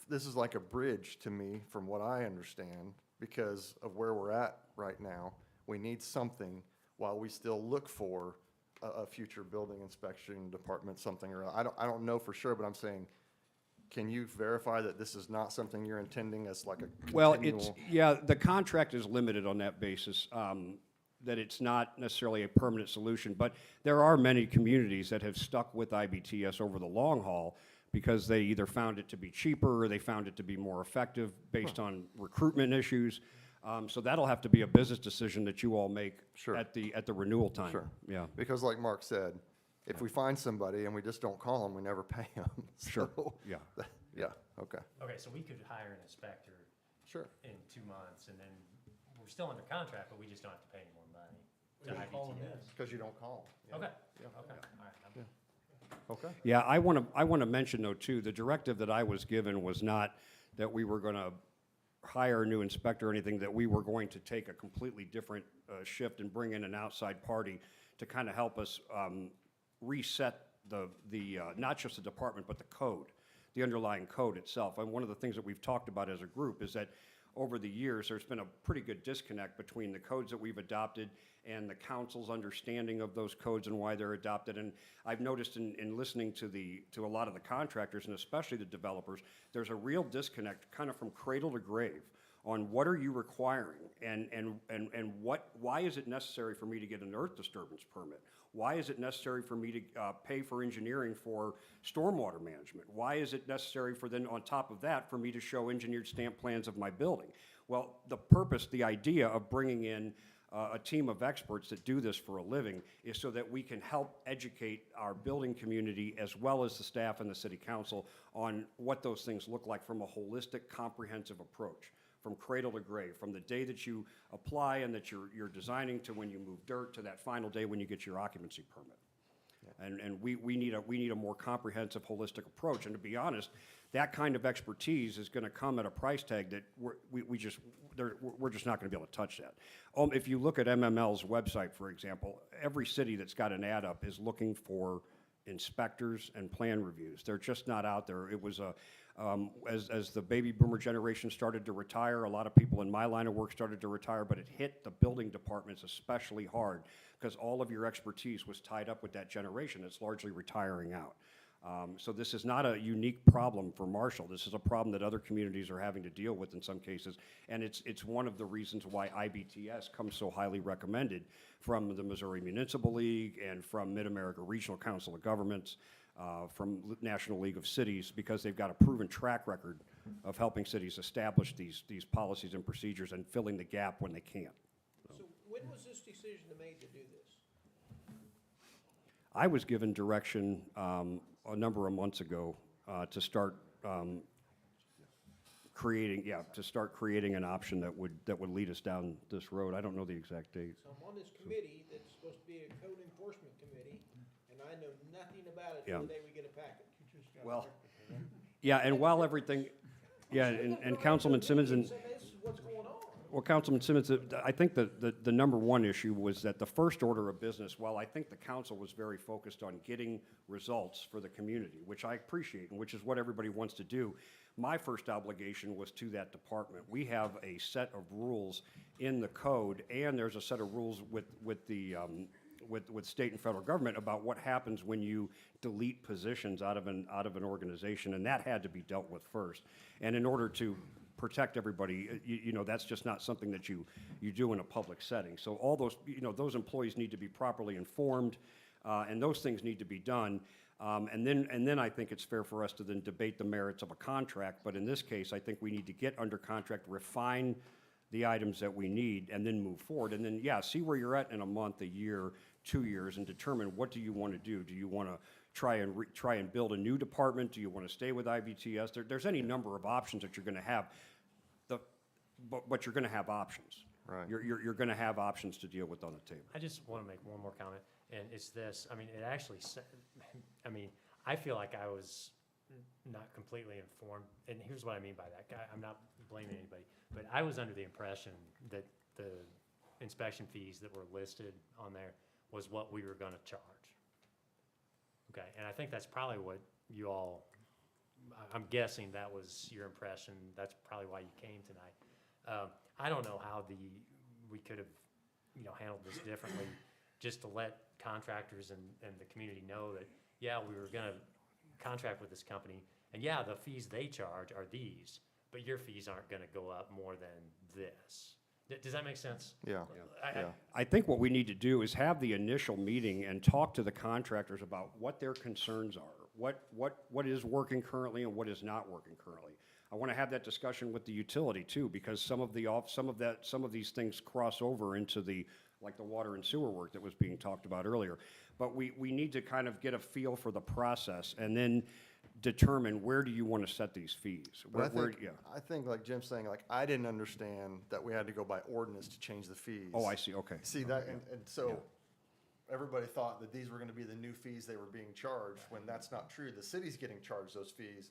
this is like a bridge to me, from what I understand, because of where we're at right now. We need something while we still look for a future building inspection department, something, or I don't know for sure, but I'm saying, can you verify that this is not something you're intending as like a Well, continual? the contract is limited on that basis, that it's not necessarily a permanent solution. But there are many communities that have stuck with IBTS over the long haul because they either found it to be cheaper or they found it to be more effective based on recruitment issues. So that'll have to be a business decision that you all make Sure. at the renewal time. Sure. Yeah. Because like Mark said, if we find somebody and we just don't call them, we never pay them. Sure. Yeah. Yeah, okay. Okay, so we could hire an inspector Sure. in 2 months, and then we're still under contract, but we just don't have to pay any more money to IBTS. Because you don't call them. Okay, Yeah. okay, all right. I'm- Okay. Yeah, I want to mention though too, the directive that I was given was not that we were going to hire a new inspector or anything, that we were going to take a completely different shift and bring in an outside party to kind of help us reset the not just the department, but the code, the underlying code itself. And one of the things that we've talked about as a group is that over the years, there's been a pretty good disconnect between the codes that we've adopted and the council's understanding of those codes and why they're adopted. And I've noticed in listening to a lot of the contractors, and especially the developers, there's a real disconnect kind of from cradle to grave on what are you requiring and why is it necessary for me to get an earth disturbance permit? Why is it necessary for me to pay for engineering for stormwater management? Why is it necessary for then, on top of that, for me to show engineered stamp plans of my building? Well, the purpose, the idea of bringing in a team of experts that do this for a living is so that we can help educate our building community as well as the staff and the city council on what those things look like from a holistic, comprehensive approach, from cradle to grave, from the day that you apply and that you're designing to when you move dirt to that final day when you get your occupancy permit. And we need a more comprehensive, holistic approach. And to be honest, that kind of expertise is going to come at a price tag that we're just not going to be able to touch that. If you look at MML's website, for example, every city that's got an ad up is looking for inspectors and plan reviews. They're just not out there. It was as the baby boomer generation started to retire, a lot of people in my line of work started to retire, but it hit the building departments especially hard because all of your expertise was tied up with that generation that's largely retiring out. So this is not a unique problem for Marshall. This is a problem that other communities are having to deal with in some cases, and it's one of the reasons why IBTS comes so highly recommended from the Missouri Municipal League and from Mid-America Regional Council of Governments, from National League of Cities, because they've got a proven track record of helping cities establish these policies and procedures and filling the gap when they can't. So when was this decision made to do this? I was given direction a number of months ago to start creating, to start creating an option that would lead us down this road. I don't know the exact date. So I'm on this committee that's supposed to be a code enforcement committee, and I know nothing about it Yeah. till the day we get a packet. Well, yeah, and while everything, and Councilman Simmons and, So this is what's going on. well, Councilman Simmons, I think the number one issue was that the first order of business, while I think the council was very focused on getting results for the community, which I appreciate and which is what everybody wants to do, my first obligation was to that department. We have a set of rules in the code, and there's a set of rules with state and federal government about what happens when you delete positions out of an organization, and that had to be dealt with first. And in order to protect everybody, that's just not something that you do in a public setting. So all those, those employees need to be properly informed, and those things need to be done. And then I think it's fair for us to then debate the merits of a contract. But in this case, I think we need to get under contract, refine the items that we need, and then move forward. And then, see where you're at in a month, a year, 2 years, and determine what do you want to do. Do you want to try and build a new department? Do you want to stay with IBTS? There's any number of options that you're going to have. But you're going to have options. Right. You're going to have options to deal with on the table. I just want to make one more comment, and it's this. I mean, it actually, I feel like I was not completely informed, and here's what I mean by that. I'm not blaming anybody, but I was under the impression that the inspection fees that were listed on there was what we were going to charge. Okay, and I think that's probably what you all, I'm guessing that was your impression. That's probably why you came tonight. I don't know how we could have, handled this differently, just to let contractors and the community know that, we were gonna contract with this company, and the fees they charge are these, but your fees aren't gonna go up more than this. Does that make sense? Yeah. I think what we need to do is have the initial meeting and talk to the contractors about what their concerns are, what is working currently and what is not working currently. I want to have that discussion with the utility too, because some of these things cross over into the water and sewer work that was being talked about earlier. But we need to kind of get a feel for the process and then determine where do you want to set these fees. But I think like Jim's saying, like, I didn't understand that we had to go by ordinance to change the fees. Oh, I see, okay. See that, and so everybody thought that these were gonna be the new fees they were being charged, when that's not true. The city's getting charged those fees,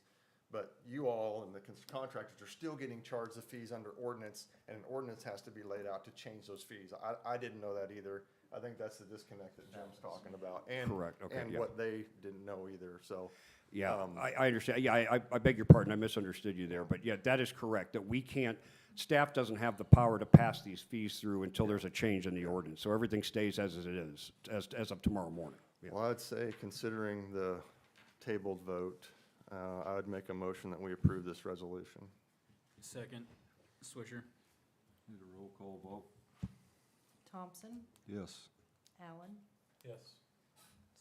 but you all and the contractors are still getting charged the fees under ordinance, and an ordinance has to be laid out to change those fees. I didn't know that either. I think that's the disconnect that Jim's talking about. Correct, okay, And what they didn't know either, so. I understand. I beg your pardon. I misunderstood you there. But that is correct, that we can't, staff doesn't have the power to pass these fees through until there's a change in the ordinance. So everything stays as it is, as of tomorrow morning. Well, I'd say, considering the tabled vote, I would make a motion that we approve this resolution. Second, Swisher. Need a roll call vote? Thompson, Yes. Allen, Yes.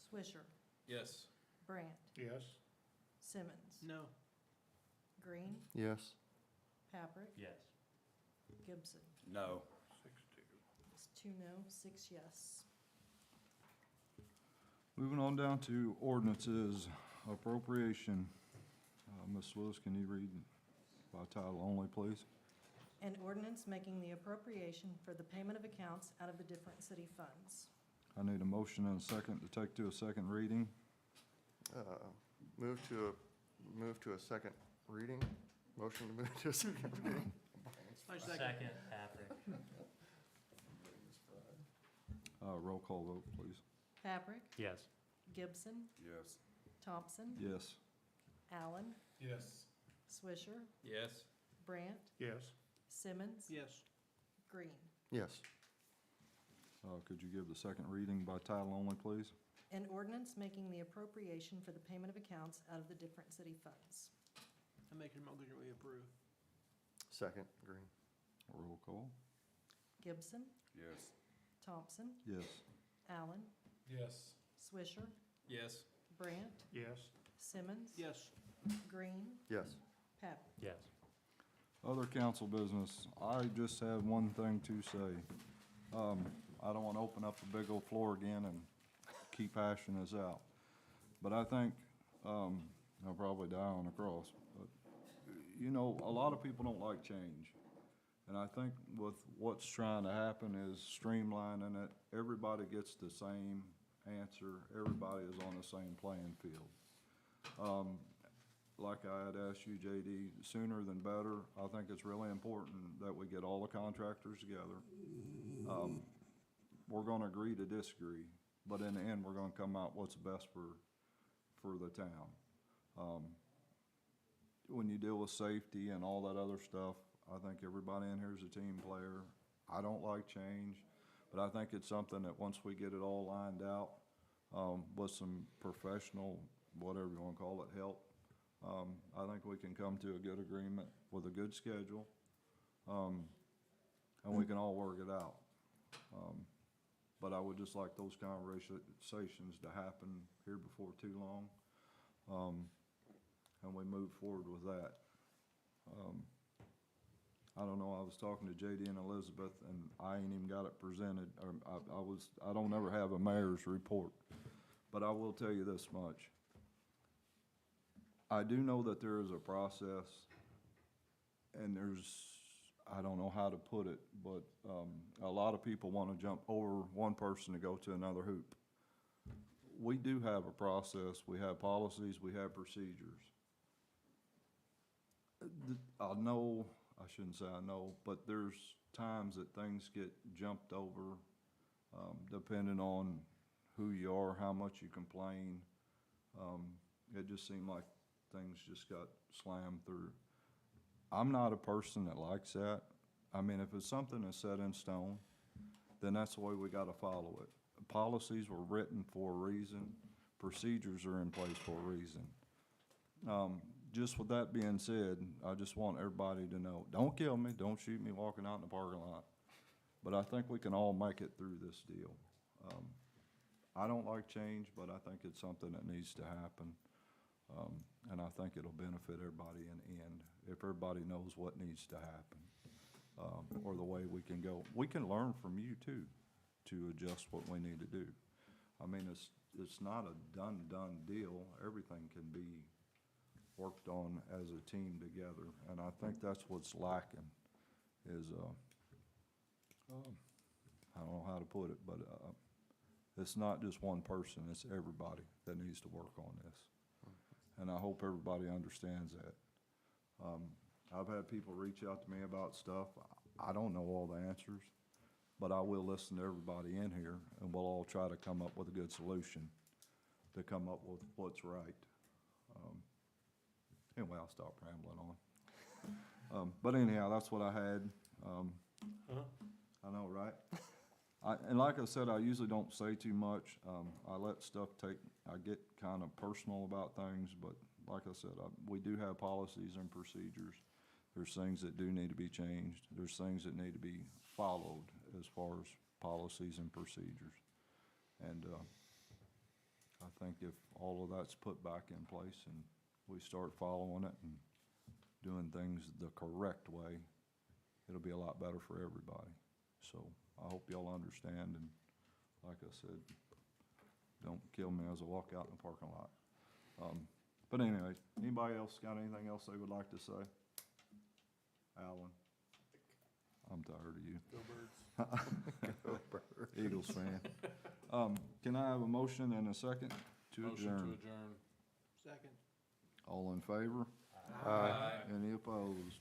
Swisher, Yes. Brandt, Yes. Simmons, No. Green, Yes. Paprick, Yes. Gibson. No. It's 2 no, 6 yes. Moving on down to ordinances, appropriation. Ms. Lewis, can you read by title only, please? An ordinance making the appropriation for the payment of accounts out of the different city funds. I need a motion and a second to take to a second reading. Move to a second reading. Motion to move to a second reading. Second, Patrick. Roll call vote, please. Paprick, Yes. Gibson, Yes. Thompson, Yes. Allen, Yes. Swisher, Yes. Brandt, Yes. Simmons, Yes. Green. Yes. Could you give the second reading by title only, please? An ordinance making the appropriation for the payment of accounts out of the different city funds. I make a motion we approve. Second, Green. Roll call. Gibson, Yes. Thompson, Yes. Allen, Yes. Swisher, Yes. Brandt, Yes. Simmons, Yes. Green, Yes. Paprick. Yes. Other council business, I just have one thing to say. I don't want to open up the big old floor again and keep hashing this out. But I think, I'll probably die on the cross, but, you know, a lot of people don't like change. And I think with what's trying to happen is streamlining it. Everybody gets the same answer. Everybody is on the same playing field. Like I had asked you, JD, sooner than better. I think it's really important that we get all the contractors together. We're gonna agree to disagree, but in the end, we're gonna come out what's best for the town. When you deal with safety and all that other stuff, I think everybody in here is a team player. I don't like change, but I think it's something that once we get it all lined out, with some professional, whatever you wanna call it, help, I think we can come to a good agreement with a good schedule, and we can all work it out. But I would just like those conversations to happen here before too long, and we move forward with that. I don't know, I was talking to JD and Elizabeth, and I ain't even got it presented, or I don't ever have a mayor's report, but I will tell you this much. I do know that there is a process, and I don't know how to put it, but a lot of people want to jump over one person to go to another hoop. We do have a process, we have policies, we have procedures. I shouldn't say I know, but there's times that things get jumped over, depending on who you are, how much you complain. It just seemed like things just got slammed through. I'm not a person that likes that. I mean, if it's something that's set in stone, then that's the way we gotta follow it. Policies were written for a reason, procedures are in place for a reason. Just with that being said, I just want everybody to know, don't kill me, don't shoot me walking out in the parking lot. But I think we can all make it through this deal. I don't like change, but I think it's something that needs to happen. And I think it'll benefit everybody in the end, if everybody knows what needs to happen, or the way we can go. We can learn from you too, to adjust what we need to do. I mean, it's not a done deal. Everything can be worked on as a team together, and I think that's what's lacking, is, I don't know how to put it, but, it's not just one person, it's everybody that needs to work on this. And I hope everybody understands that. I've had people reach out to me about stuff. I don't know all the answers, but I will listen to everybody in here, and we'll all try to come up with a good solution to come up with what's right. Anyway, I'll stop rambling on. But anyhow, that's what I had. I know, right? And like I said, I usually don't say too much. I let stuff I get kind of personal about things, but like I said, we do have policies and procedures. There's things that do need to be changed. There's things that need to be followed as far as policies and procedures. And I think if all of that's put back in place and we start following it and doing things the correct way, it'll be a lot better for everybody. So I hope y'all understand, and like I said, don't kill me as I walk out in the parking lot. But anyway, anybody else got anything else they would like to say? Alan? I'm tired of you. Go Birds. Go Birds. Eagles fan. Can I have a motion and a second to adjourn? Motion to adjourn. Second. All in favor? Aye. Any opposed?